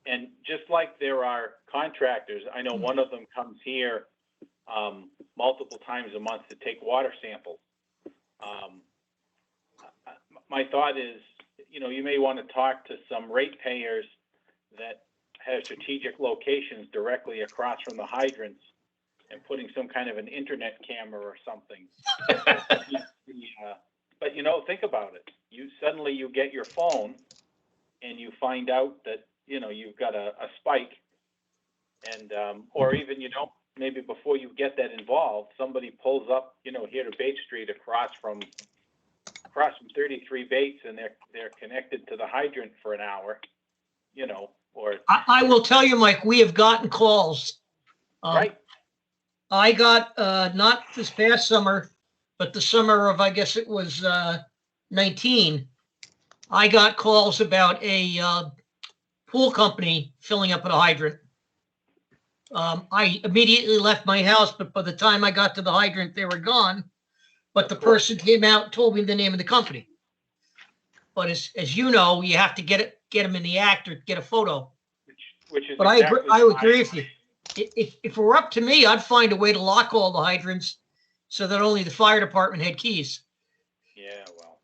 And just like there are contractors, I know one of them comes here multiple times a month to take water samples. My thought is, you may want to talk to some ratepayers that have strategic locations directly across from the hydrants and putting some kind of an internet camera or something. But think about it. You get your phone and you find out that, you've got a spike, and, or even, maybe before you get that involved, somebody pulls up, here to Bates Street across from 33 Bates, and they're connected to the hydrant for an hour, or. I will tell you, Mike, we have gotten calls. Right. I got, not this past summer, but the summer of, I guess it was 19, I got calls about a pool company filling up at a hydrant. I immediately left my house, but by the time I got to the hydrant, they were gone. But the person came out and told me the name of the company. But as you know, you have to get them in the act or get a photo. Which is. But exactly I would agree with you. If it were up to me, I'd find a way to lock all the hydrants so that only the fire department had keys. Yeah, well.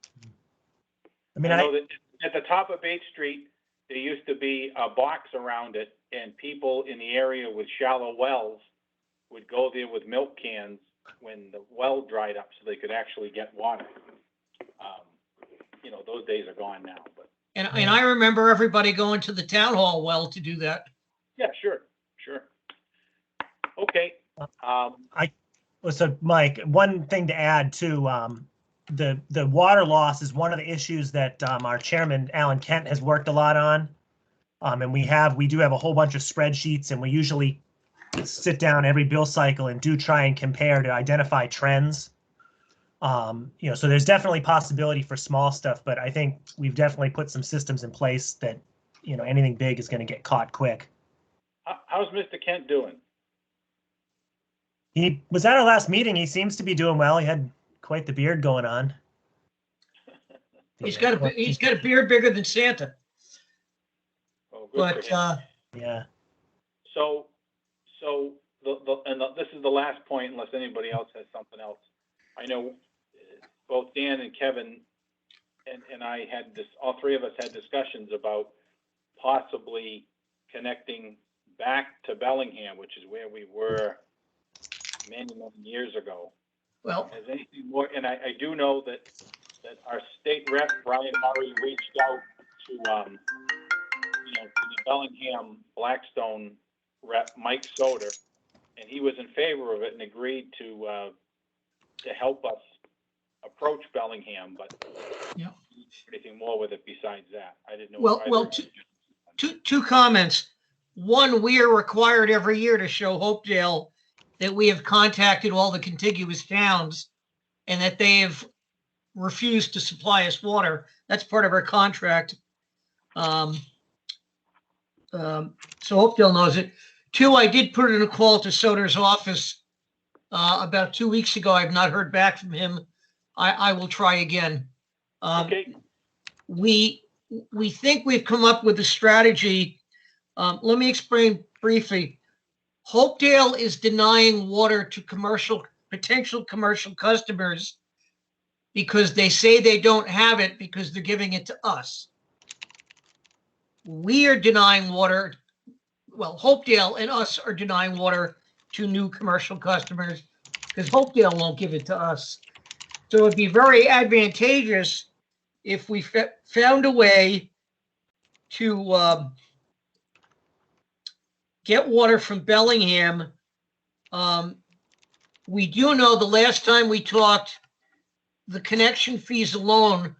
I know that at the top of Bates Street, there used to be a box around it, and people in the area with shallow wells would go there with milk cans when the well dried up so they could actually get water. You know, those days are gone now, but. And I remember everybody going to the town hall well to do that. Yeah, sure. Okay. So Mike, one thing to add too, the water loss is one of the issues that our chairman, Alan Kent, has worked a lot on. And we do have a whole bunch of spreadsheets, and we usually sit down every bill cycle and do try and compare to identify trends. You know, so there's definitely possibility for small stuff, but I think we've definitely put some systems in place that, you know, anything big is going to get caught quick. How's Mr. Kent doing? He was at our last meeting. He seems to be doing well. He had quite the beard going on. He's got a beard bigger than Santa. Oh, good for him. Yeah. So this is the last point, unless anybody else has something else. I know both Dan and Kevin and I had this, all three of us had discussions about possibly connecting back to Bellingham, which is where we were many years ago. Well, has anything more? And I do know that our state rep Brian Murray reached out to to the Bellingham Blackstone rep Mike Soder, and he was in favor of it and agreed to help us approach Bellingham, but yeah, anything more with it besides that? I didn't know. Well, two comments. One, we are required every year to show Hopedale that we have contacted all the contiguous towns and that they have refused to supply us water. That's part of our contract. So Hopedale knows it. Two, I did put in a call to Soder's office about 2 weeks ago. I've not heard back from him. I will try again. Okay. We think we've come up with a strategy. Let me explain briefly. Hopedale is denying water to potential commercial customers because they say they don't have it because they're giving it to us. We are denying water. Well, Hopedale and us are denying water to new commercial customers because Hopedale won't give it to us. So it'd be very advantageous if we found a way to get water from Bellingham. We do know the last time we talked, the connection fees alone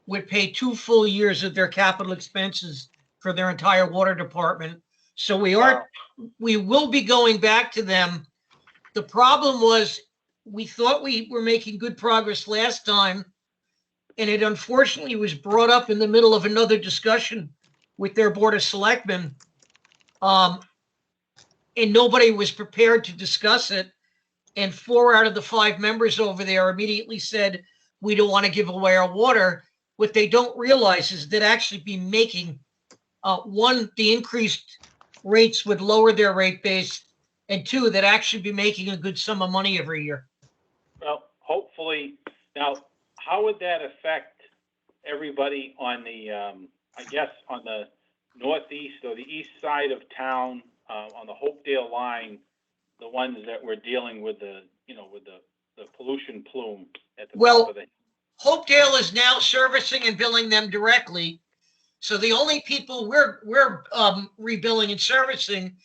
would pay 2 full years of their capital expenses for their entire water department. So we will be going back to them. The problem was we thought we were making good progress last time, and it unfortunately was brought up in the middle of another discussion with their Board of Selectmen. And nobody was prepared to discuss it. And 4 out of the 5 members over there immediately said, we don't want to give away our water. What they don't realize is that actually be making, one, the increased rates would lower their rate base, and 2, that actually be making a good sum of money every year. Well, hopefully. Now, how would that affect everybody on the, I guess, on the northeast or the east side of town, on the Hopedale line, the ones that were dealing with the pollution plume at the top of the. Hopedale is now servicing and billing them directly. So the only people we're rebilling and servicing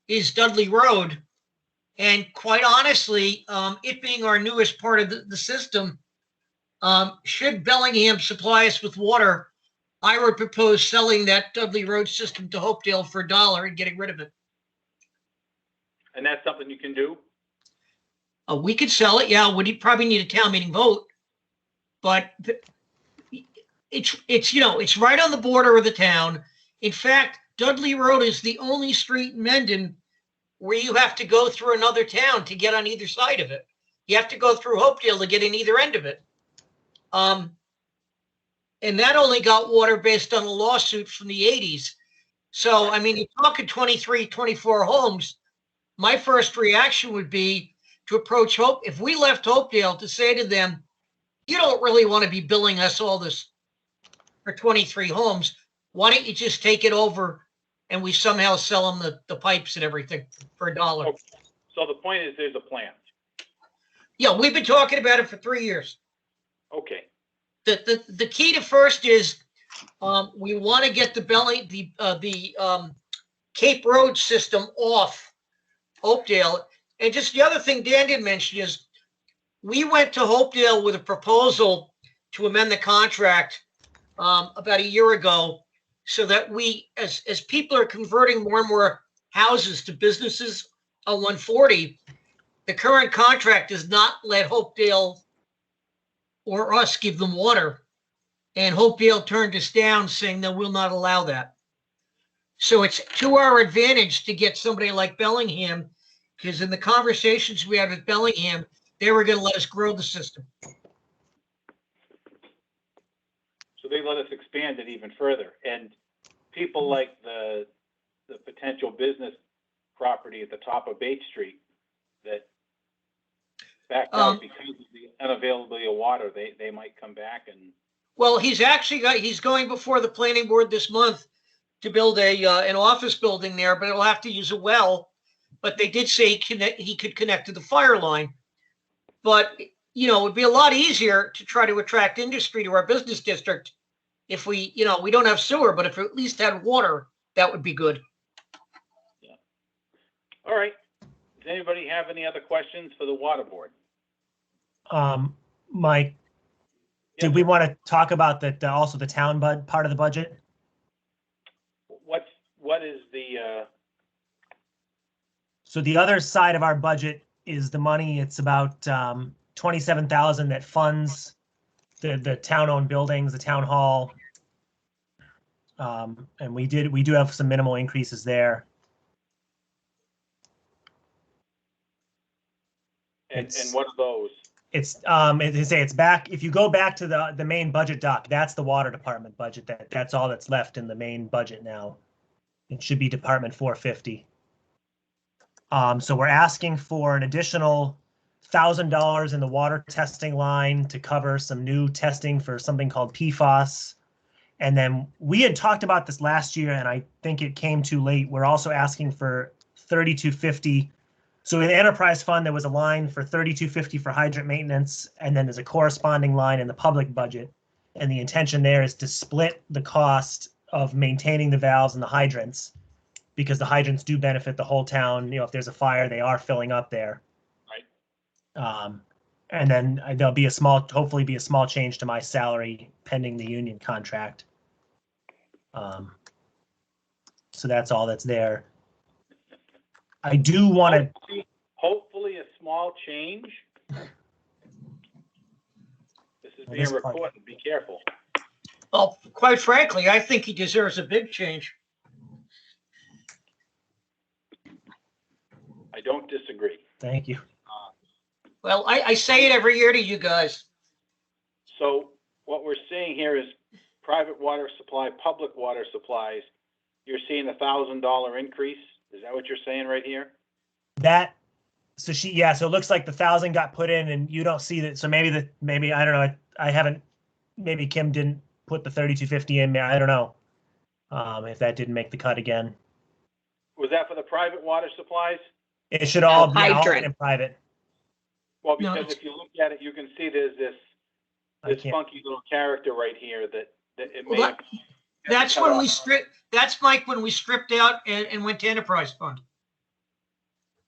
is Dudley Road. And quite honestly, it being our newest part of the system, should Bellingham supply us with water, I would propose selling that Dudley Road system to Hopedale for $1 and getting rid of it. And that's something you can do? We could sell it, yeah. Would probably need a town meeting vote, but it's right on the border of the town. In fact, Dudley Road is the only street in Mendon where you have to go through another town to get on either side of it. You have to go through Hopedale to get in either end of it. And that only got water based on a lawsuit from the 80s. So, I mean, you're talking 23, 24 homes. My first reaction would be to approach Hope. If we left Hopedale to say to them, you don't really want to be billing us all this for 23 homes. Why don't you just take it over and we somehow sell them the pipes and everything for $1? So the point is, there's a plan. Yeah, we've been talking about it for 3 years. Okay, The key to first is, we want to get the Cape Road system off Hopedale. And just the other thing Dan didn't mention is, we went to Hopedale with a proposal to amend the contract about a year ago, so that we, as people are converting more and more houses to businesses on 140, the current contract does not let Hopedale or us give them water. And Hopedale turned us down, saying that we'll not allow that. So it's to our advantage to get somebody like Bellingham, because in the conversations we had with Bellingham, they were going to let us grow the system. so they let us expand it even further, and people like the potential business property at the top of Bates Street that backed out because of the unavailability of water, they might come back and. Well, he's going before the planning board this month to build an office building there, but it'll have to use a well. But they did say he could connect to the fire line. But, you know, it'd be a lot easier to try to attract industry to our business district if we don't have sewer, but if we at least had water, that would be good. Yeah. All right. Does anybody have any other questions for the water board? Mike, did we want to talk about that, also the town part of the budget? What is the, So the other side of our budget is the money. It's about 27,000 that funds the town-owned buildings, the town hall. And we do have some minimal increases there. and what are those? It's it's back. If you go back to the main budget doc, that's the water department budget. That's all that's left in the main budget now. It should be Department 450. So we're asking for an additional $1,000 in the water testing line to cover some new testing for something called Pfas. And then we had talked about this last year, and I think it came too late. We're also asking for $3,250. So in the enterprise fund, there was a line for $3,250 for hydrant maintenance, and then there's a corresponding line in the public budget. And the intention there is to split the cost of maintaining the valves and the hydrants, because the hydrants do benefit the whole town. You know, if there's a fire, they are filling up there. Right. And then there'll be hopefully be a small change to my salary pending the union contract. So that's all that's there. I do want to. Hopefully a small change. This is being recorded. Be careful. Well, quite frankly, I think he deserves a big change. I don't disagree. Thank you. Well, I say it every year to you guys. So what we're seeing here is private water supply, public water supplies. You're seeing $1,000 increase. Is that what you're saying right here? So it looks like the 1,000 got put in and you don't see that. So maybe I don't know. I haven't, maybe Kim didn't put the 3,250 in. I don't know. If that didn't make the cut again. Was that for the private water supplies? It should all be hydrant. in private. Well, because if you look at it, you can see there's this funky little character right here that it may. Well, that's when we stripped. That's Mike when we stripped out and went to enterprise fund.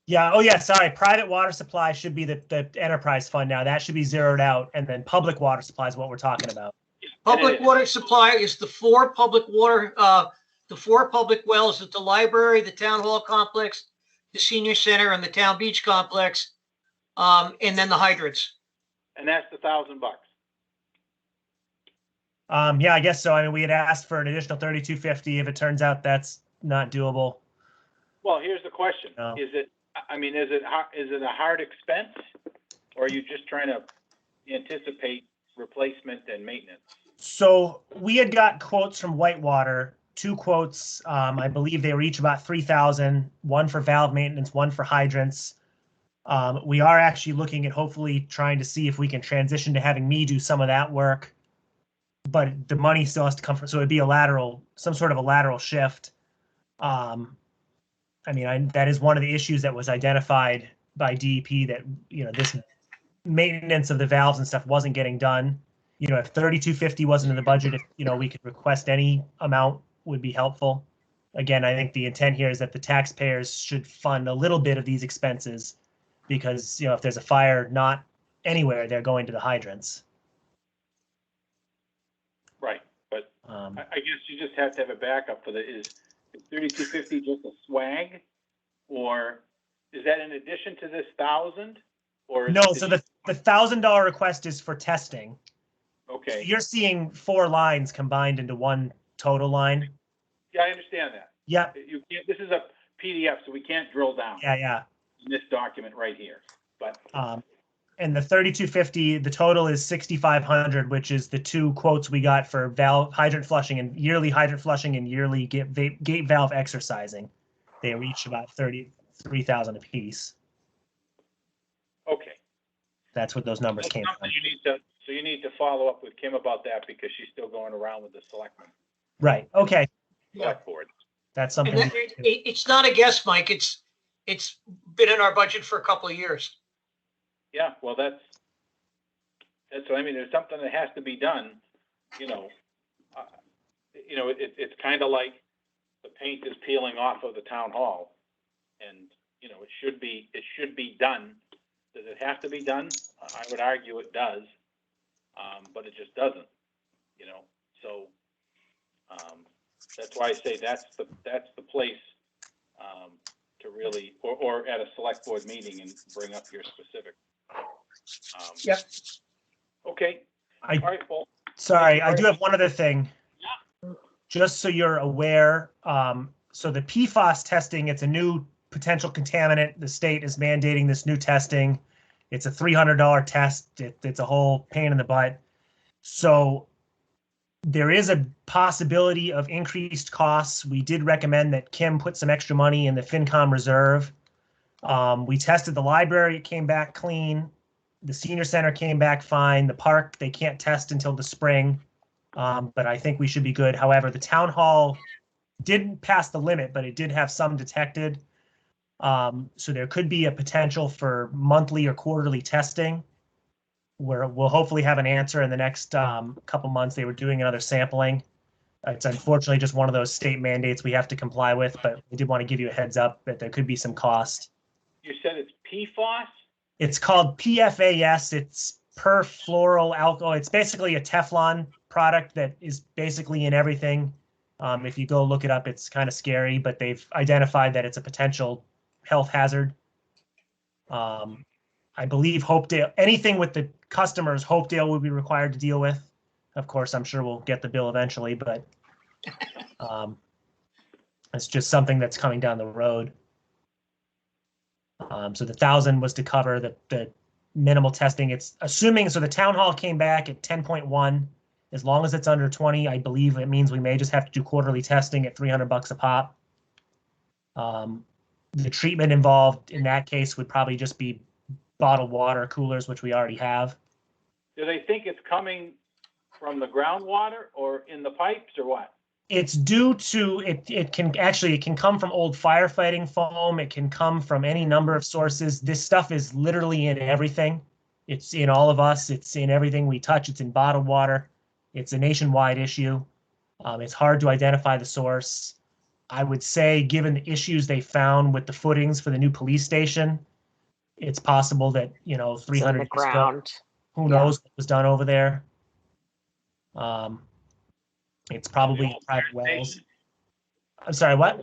Yeah. Oh, yeah. Sorry. Private water supply should be the enterprise fund now. That should be zeroed out, and then public water supply is what we're talking about. Public water supply is the four public wells at the library, the town hall complex, the senior center, and the town beach complex, and then the hydrants. And that's the $1,000. Yeah, I guess so. I mean, we had asked for an additional 3,250. If it turns out that's not doable. Well, here's the question: No. Is it a hard expense, or are you just trying to anticipate replacement and maintenance? So we had got quotes from Whitewater, 2 quotes. I believe they were each about 3,000. One for valve maintenance, one for hydrants. We are actually looking at hopefully trying to see if we can transition to having me do some of that work. But the money still has to come from, so it'd be some sort of a lateral shift. I mean, that is one of the issues that was identified by DEP that, this maintenance of the valves and stuff wasn't getting done. If 3250 wasn't in the budget, if, we could request any amount would be helpful. Again, I think the intent here is that the taxpayers should fund a little bit of these expenses because, if there's a fire not anywhere, they're going to the hydrants. Right, but I guess you just have to have a backup for is 3250 just a swag, or is that in addition to this 1,000? Or no, so the $1,000 request is for testing. Okay. So you're seeing 4 lines combined into one total line. Yeah, I understand that. Yeah. You can't. This is a PDF, so we can't drill down. Yeah. In this document right here, but. And the 3250, the total is 6,500, which is the 2 quotes we got for hydrant flushing and yearly gate valve exercising. They reach about 33,000 apiece. Okay. That's what those numbers came from. You need to follow up with Kim about that because she's still going around with the selectmen. Right. Okay. Select board. That's something. And it's not a guess, Mike. It's been in our budget for a couple of years. Yeah, well, that's what I mean. There's something that has to be done. It's kind of like the paint is peeling off of the town hall, and it should be done. Does it have to be done? I would argue it does, but it just doesn't. So that's why I say that's the place to really, or at a select board meeting and bring up your specific. Yep. Okay. All right, well. Sorry, I do have one other thing. Yeah. Just so you're aware, so the Pfas testing, it's a new potential contaminant. The state is mandating this new testing. It's a $300 test. It's a whole pain in the butt. So there is a possibility of increased costs. We did recommend that Kim put some extra money in the FinCom reserve. We tested the library. It came back clean. The senior center came back fine. The park, they can't test until the spring. But I think we should be good. However, the town hall didn't pass the limit, but it did have some detected. So there could be a potential for monthly or quarterly testing where we'll hopefully have an answer in the next couple months. They were doing another sampling. It's unfortunately just one of those state mandates we have to comply with, but we did want to give you a heads up that there could be some cost. You said it's PFAS? It's called PFAS. It's perfluoral alcohol. It's basically a Teflon product that is basically in everything. If you go look it up, it's kind of scary, but they've identified that it's a potential health hazard. I believe Hopedale, anything with the customers, Hopedale will be required to deal with. Of course, I'm sure we'll get the bill eventually, but it's just something that's coming down the road. So the 1,000 was to cover the minimal testing. It's assuming, so the town hall came back at 10.1. As long as it's under 20, I believe it means we may just have to do quarterly testing at $300 a pop. The treatment involved in that case would probably just be bottled water coolers, which we already have. Do they think it's coming from the groundwater or in the pipes or what? It's due to it can come from old firefighting foam. It can come from any number of sources. This stuff is literally in everything. It's in all of us. It's in everything we touch. It's in bottled water. It's a nationwide issue. It's hard to identify the source. I would say, given the issues they found with the footings for the new police station, it's possible that 300 years ago, who knows what was done over there. It's probably private wells. I'm sorry, what?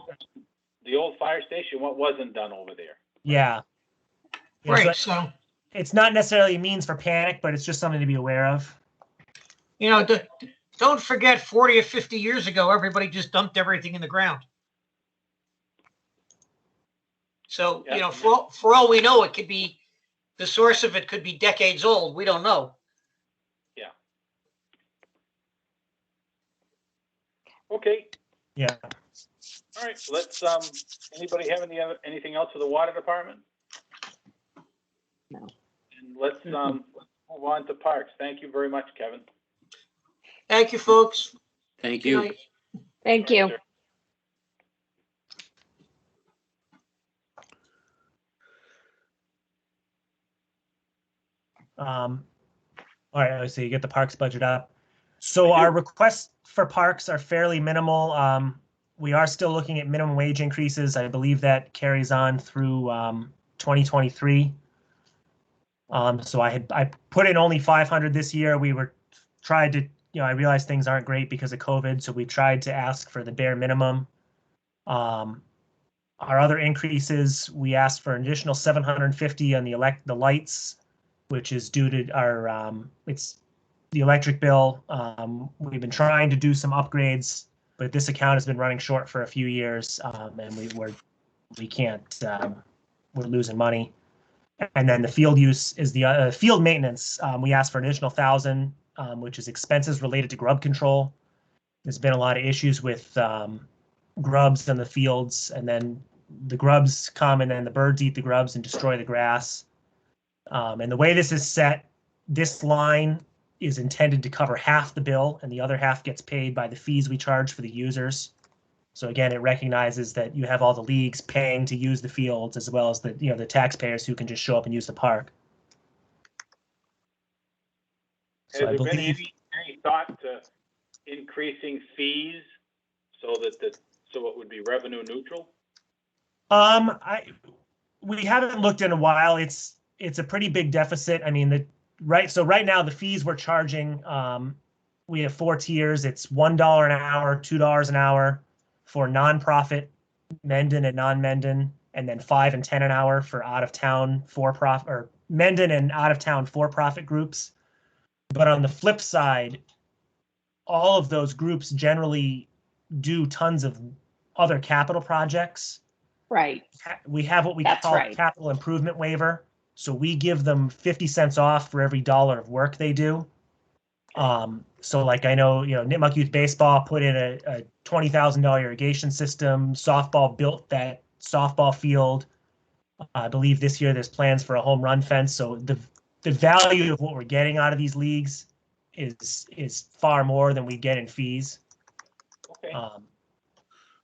The old fire station, what wasn't done over there? Yeah. Right, so it's not necessarily a means for panic, but it's just something to be aware of. Don't forget 40 or 50 years ago, everybody just dumped everything in the ground. So, Yeah. For all we know, it could be, the source of it could be decades old. We don't know. Yeah. Okay. Yeah. All right. Let's. Anybody have anything else for the water department? No. And let's move on to parks. Thank you very much, Kevin. Thank you, folks. Thank Good you. night. Thank you. Sir. All right, so you get the parks budget up. So our requests for parks are fairly minimal. We are still looking at minimum wage increases. I believe that carries on through 2023. So I put in only 500 this year. We tried to, I realized things aren't great because of COVID, so we tried to ask for the bare minimum. Our other increases, we asked for an additional 750 on the lights, which is due to our it's the electric bill. We've been trying to do some upgrades, but this account has been running short for a few years, and we can't. We're losing money. And then the field use is the field maintenance. We asked for an additional 1,000, which is expenses related to grub control. There's been a lot of issues with grubs in the fields, and then the grubs come and then the birds eat the grubs and destroy the grass. And the way this is set, this line is intended to cover half the bill, and the other half gets paid by the fees we charge for the users. So again, it recognizes that you have all the leagues paying to use the fields, as well as the taxpayers who can just show up and use the park. Has there been any thought to increasing fees so it would be revenue neutral? We haven't looked in a while. It's a pretty big deficit. I mean, right now the fees we're charging, we have 4 tiers. It's $1 an hour, $2 an hour for nonprofit, Mendon and non-Mendon, and then $5 and $10 an hour for out-of-town for-profit, or Mendon and out-of-town for-profit groups. But on the flip side, all of those groups generally do tons of other capital projects. Right. We have what we call capital improvement waiver. So we give them 50 cents off for every dollar of work they do. So like I know, Nipmuc Youth Baseball put in a $20,000 irrigation system. Softball built that softball field. I believe this year there's plans for a home run fence. So the value of what we're getting out of these leagues is far more than we get in fees. Okay.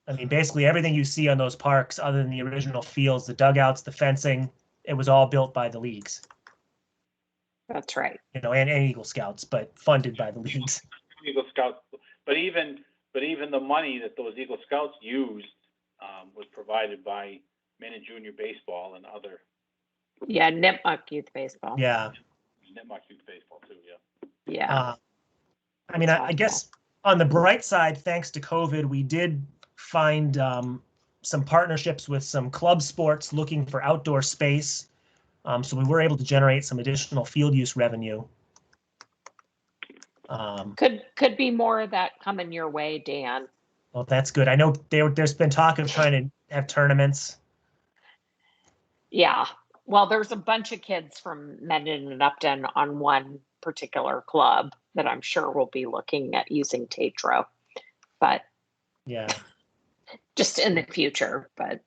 I mean, basically everything you see on those parks, other than the original fields, the dugouts, the fencing, it was all built by the leagues. That's right. And Eagle Scouts, but funded by the leagues. Eagle Scouts, but even the money that those Eagle Scouts used was provided by men and junior baseball and other. Yeah, Nipmuc Youth Baseball. Yeah. Nipmuc Youth Baseball too. Yeah. Yeah. I mean, I guess on the bright side, thanks to COVID, we did find some partnerships with some club sports looking for outdoor space. So we were able to generate some additional field use revenue. Could be more of that coming your way, Dan. Well, that's good. I know there's been talk of trying to have tournaments. Yeah. Well, there's a bunch of kids from Mendon and Upton on one particular club that I'm sure will be looking at using Tetro, but yeah, just in the future. But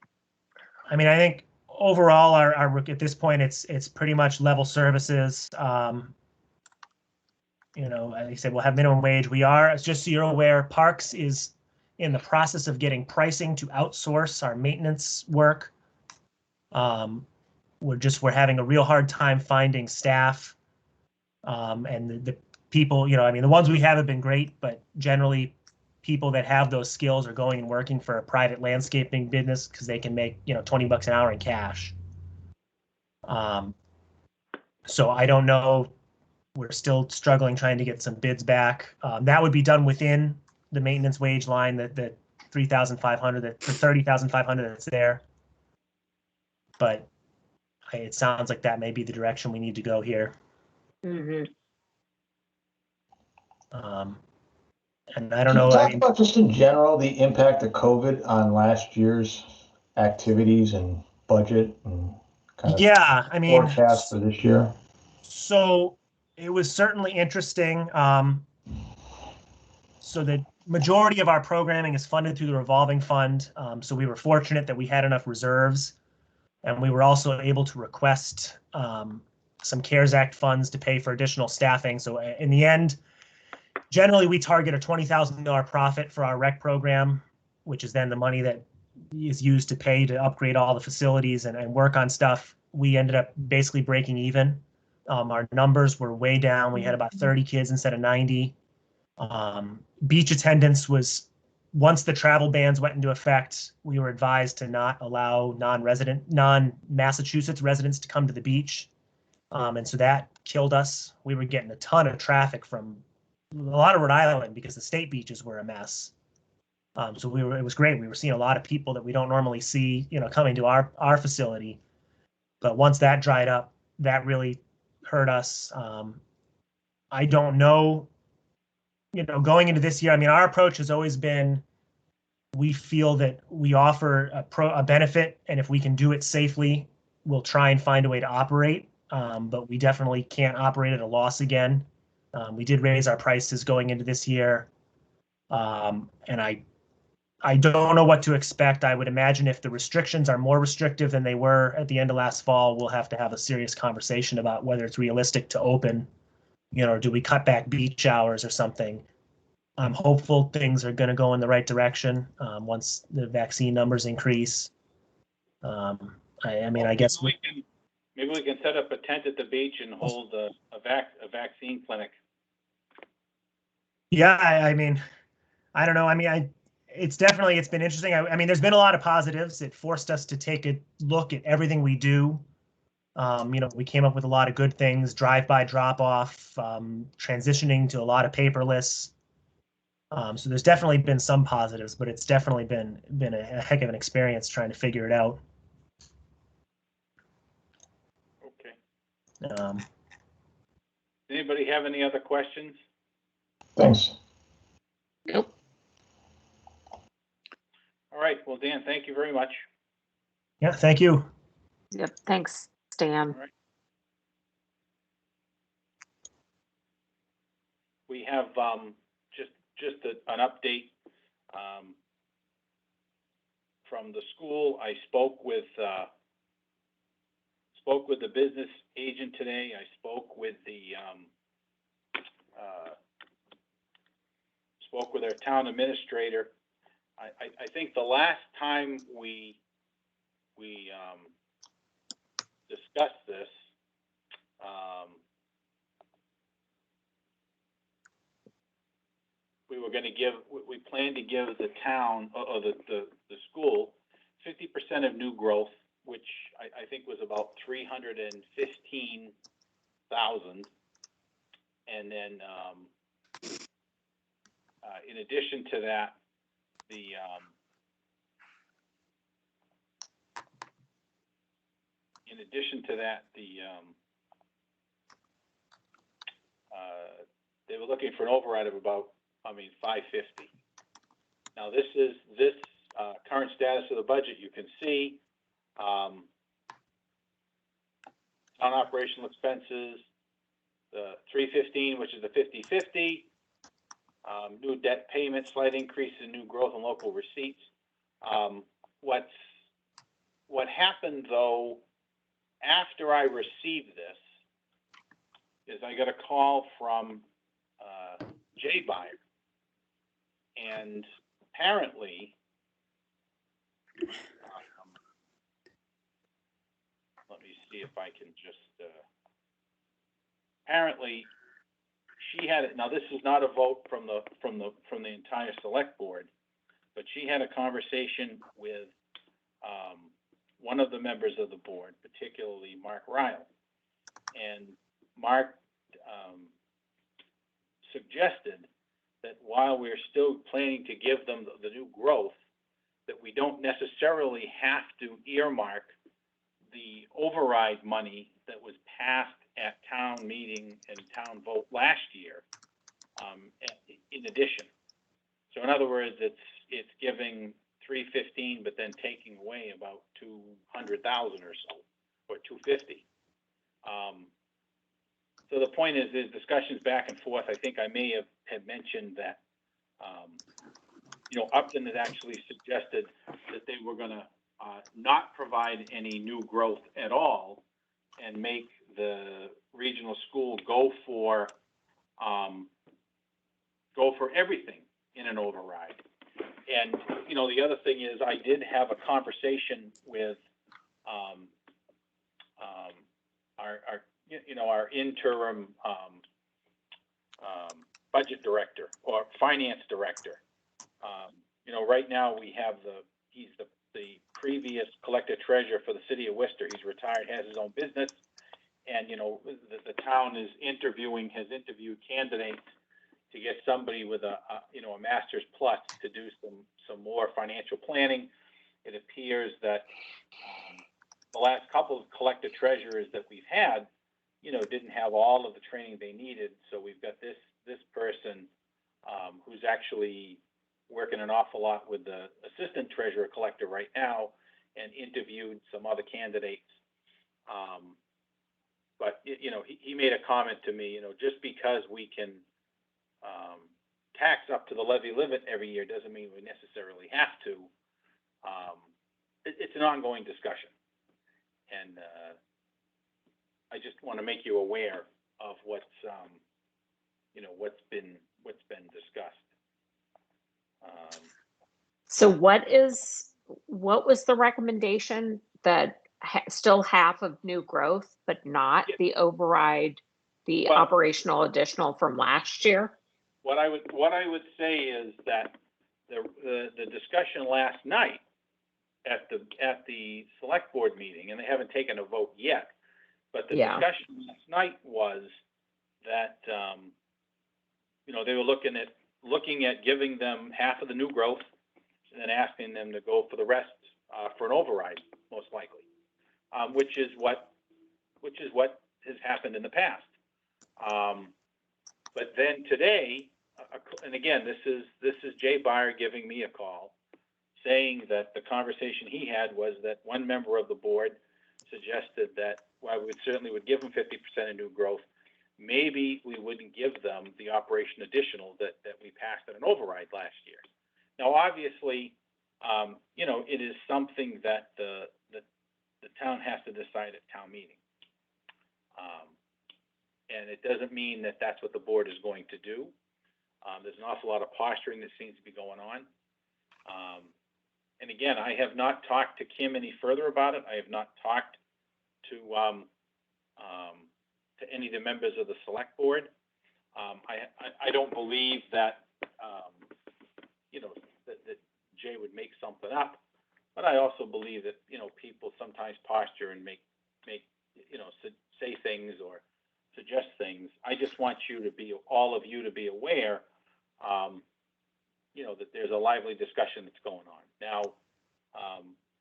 I mean, I think overall, our at this point, it's pretty much level services. Like I said, we'll have minimum wage. We are, just so you're aware, Parks is in the process of getting pricing to outsource our maintenance work. We're having a real hard time finding staff. And the people, the ones we have been great, but generally people that have those skills are going and working for a private landscaping business because they can make, $20 an hour in cash. So I don't know. We're still struggling trying to get some bids back. That would be done within the maintenance wage line, the 3,500, the 30,500 that's there. But it sounds like that may be the direction we need to go here. Mm-hmm. And I don't Can know. you talk about just in general the impact of COVID on last year's activities and budget and kind of forecast for this year? So it was certainly interesting. So the majority of our programming is funded through the revolving fund. So we were fortunate that we had enough reserves, and we were also able to request some CARES Act funds to pay for additional staffing. So in the end, generally we target a $20,000 profit for our rec program, which is then the money that is used to pay to upgrade all the facilities and work on stuff. We ended up basically breaking even. Our numbers were way down. We had about 30 kids instead of 90. Beach attendance was, once the travel bans went into effect, we were advised to not allow non-Massachusetts residents to come to the beach. And so that killed us. We were getting a ton of traffic from a lot of Rhode Island because the state beaches were a mess. So it was great. We were seeing a lot of people that we don't normally see, coming to our facility. But once that dried up, that really hurt us. I don't know, going into this year, I mean, our approach has always been, we feel that we offer a benefit, and if we can do it safely, we'll try and find a way to operate. But we definitely can't operate at a loss again. We did raise our prices going into this year. And I don't know what to expect. I would imagine if the restrictions are more restrictive than they were at the end of last fall, we'll have to have a serious conversation about whether it's realistic to open, or do we cut back beach hours or something. I'm hopeful things are going to go in the right direction once the vaccine numbers increase. I guess maybe we can set up a tent at the beach and hold a vaccine clinic. Yeah, I mean, I don't know. I mean, it's been interesting. I mean, there's been a lot of positives. It forced us to take a look at everything we do. We came up with a lot of good things: drive-by drop-off, transitioning to a lot of paperless. So there's definitely been some positives, but it's definitely been a heck of an experience trying to figure it out. Okay. Anybody have any other questions? Thanks. Nope. All right. Well, Dan, thank you very much. Yeah, thank you. Yep. Thanks, Stan. All right. We have just an update from the school. I spoke with the business agent today. I spoke with our town administrator. I think the last time we discussed this, we planned to give the town or the school 50% of new growth, which I think was about 315,000, and then in addition to that, they were looking for an override of about, $550. Now this current status of the budget. You can see on operational expenses, the 315, which is the 50/50. New debt payment, slight increase in new growth and local receipts. What happened though, after I received this, is I got a call from Jay Buyer, and apparently, let me see if I can just. Apparently, she had it. Now, this is not a vote from the entire select board, but she had a conversation with one of the members of the board, particularly Mark Ryle, and Mark suggested that while we're still planning to give them the new growth, that we don't necessarily have to earmark the override money that was passed at town meeting and town vote last year, in addition. So in other words, it's giving 315, but then taking away about 200,000 or so, or 250. So the point is, there's discussions back and forth. I think I may have mentioned that, Upton had actually suggested that they were going to not provide any new growth at all and make the regional school go for everything in an override. And, the other thing is, I did have a conversation with our our interim, budget director or finance director. Right now we have he's the previous collector treasurer for the city of Worcester. He's retired, has his own business. And, the town has interviewed candidates to get somebody with a master's plus to do some more financial planning. It appears that the last couple of collector treasurers that we've had, didn't have all of the training they needed. So we've got this person who's actually working an awful lot with the assistant treasurer collector right now, and interviewed some other candidates. But he made a comment to me, just because we can tax up to the levy limit every year doesn't mean we necessarily have to. It's an ongoing discussion, and I just want to make you aware of what's been discussed. So what was the recommendation? That still half of new growth, but not the override, the operational additional from last year? What I would say is that the discussion last night at the select board meeting, and they haven't taken a vote yet, but the discussion last night was that they were looking at giving them half of the new growth and then asking them to go for the rest for an override, most likely, which is what has happened in the past. But then today, and again, this is Jay Beyer giving me a call, saying that the conversation he had was that one member of the board suggested that while we certainly would give them 50% of new growth, maybe we wouldn't give them the operation additional that we passed at an override last year. Now, obviously, it is something that the town has to decide at town meeting. And it doesn't mean that that's what the board is going to do. There's an awful lot of posturing that seems to be going on. And again, I have not talked to Kim any further about it. I have not talked to any of the members of the select board. I don't believe that that Jay would make something up, but I also believe that people sometimes posture and make say things or suggest things. I just want all of you to be aware, that there's a lively discussion that's going on now.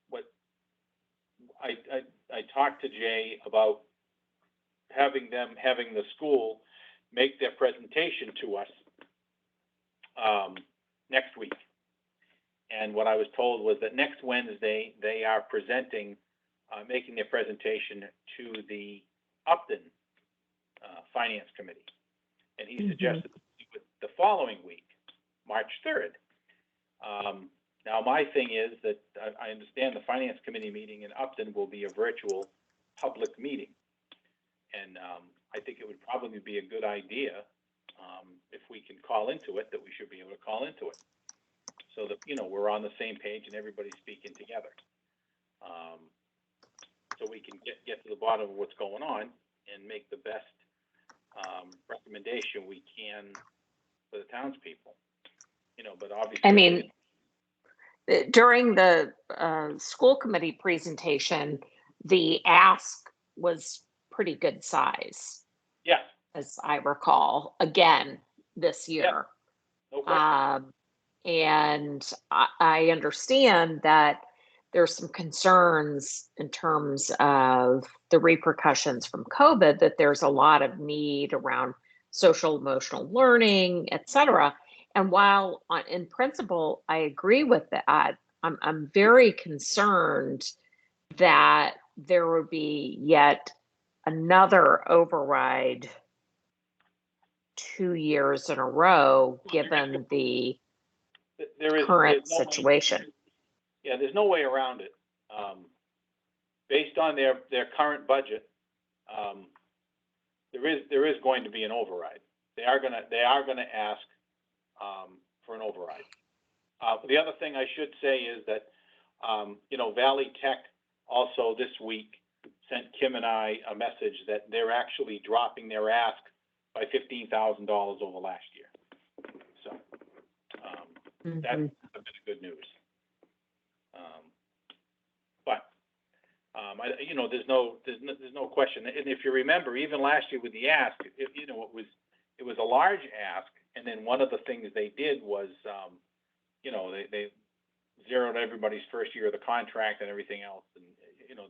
What I talked to Jay about having the school make their presentation to us next week. And what I was told was that next Wednesday they are presenting, making their presentation to the Upton Finance Committee. And he suggested the following week, March 3rd. Now, my thing is that I understand the Finance Committee meeting in Upton will be a virtual public meeting. And I think it would probably be a good idea, if we can call into it, that we should be able to call into it, so that we're on the same page and everybody's speaking together, so we can get to the bottom of what's going on and make the best recommendation we can for the townspeople. But obviously, I mean, during the school committee presentation, the ask was pretty good size. Yes. As I recall, again, this year. No question. And I understand that there's some concerns in terms of the repercussions from COVID, that there's a lot of need around social emotional learning, et cetera. And while in principle, I agree with that, I'm very concerned that there would be yet another override 2 years in a row, given the current situation. There's no way around it. Based on their current budget, there is going to be an override. They are gonna ask for an override. The other thing I should say is that Valley Tech also this week sent Kim and I a message that they're actually dropping their ask by $15,000 over last year. So, that's a bit of good news. There's no question. And if you remember, even last year with the ask, it was a large ask. And then one of the things they did was, they zeroed everybody's first year of the contract and everything else. And,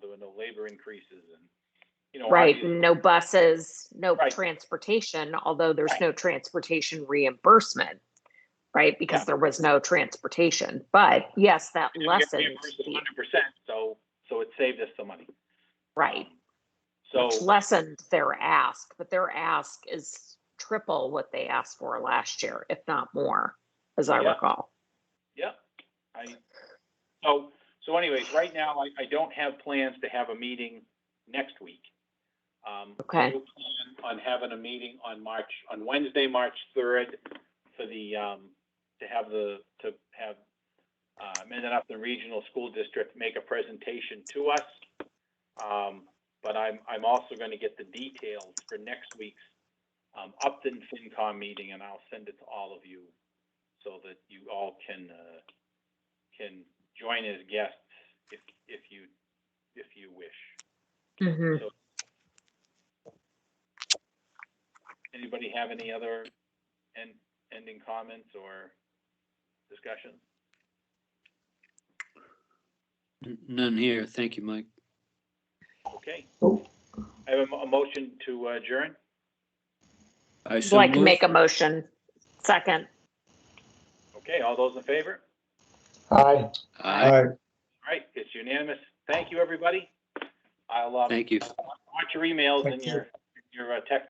there were no labor increases and, right, obviously- no buses, no Right. transportation, although there's Right. no transportation reimbursement, right? Because there was no transportation. But yes, that And we get lessened reimbursed the 100%, so it saved us some money. right, So, which lessened their ask, but their ask is triple what they asked for last year, if not more, as I Yeah. recall. yeah, so anyways, right now, I don't have plans to have a meeting next week. Okay. I do plan on having a meeting on Wednesday, March 3rd for the, to have Mendon Upton Regional School District make a presentation to us. But I'm also going to get the details for next week's Upton FinCom meeting, and I'll send it to all of you so that you all can join as guests if you wish. Mhm. So, anybody have any other ending comments or discussion? None here. Thank you, Mike. Okay. I have a motion to adjourn. I I'd so like to move. make a motion. Second. Okay, all those in favor? Aye. Aye. Aye. All right, it's unanimous. Thank you, everybody. I'll Thank you. watch your emails Thank and you. your text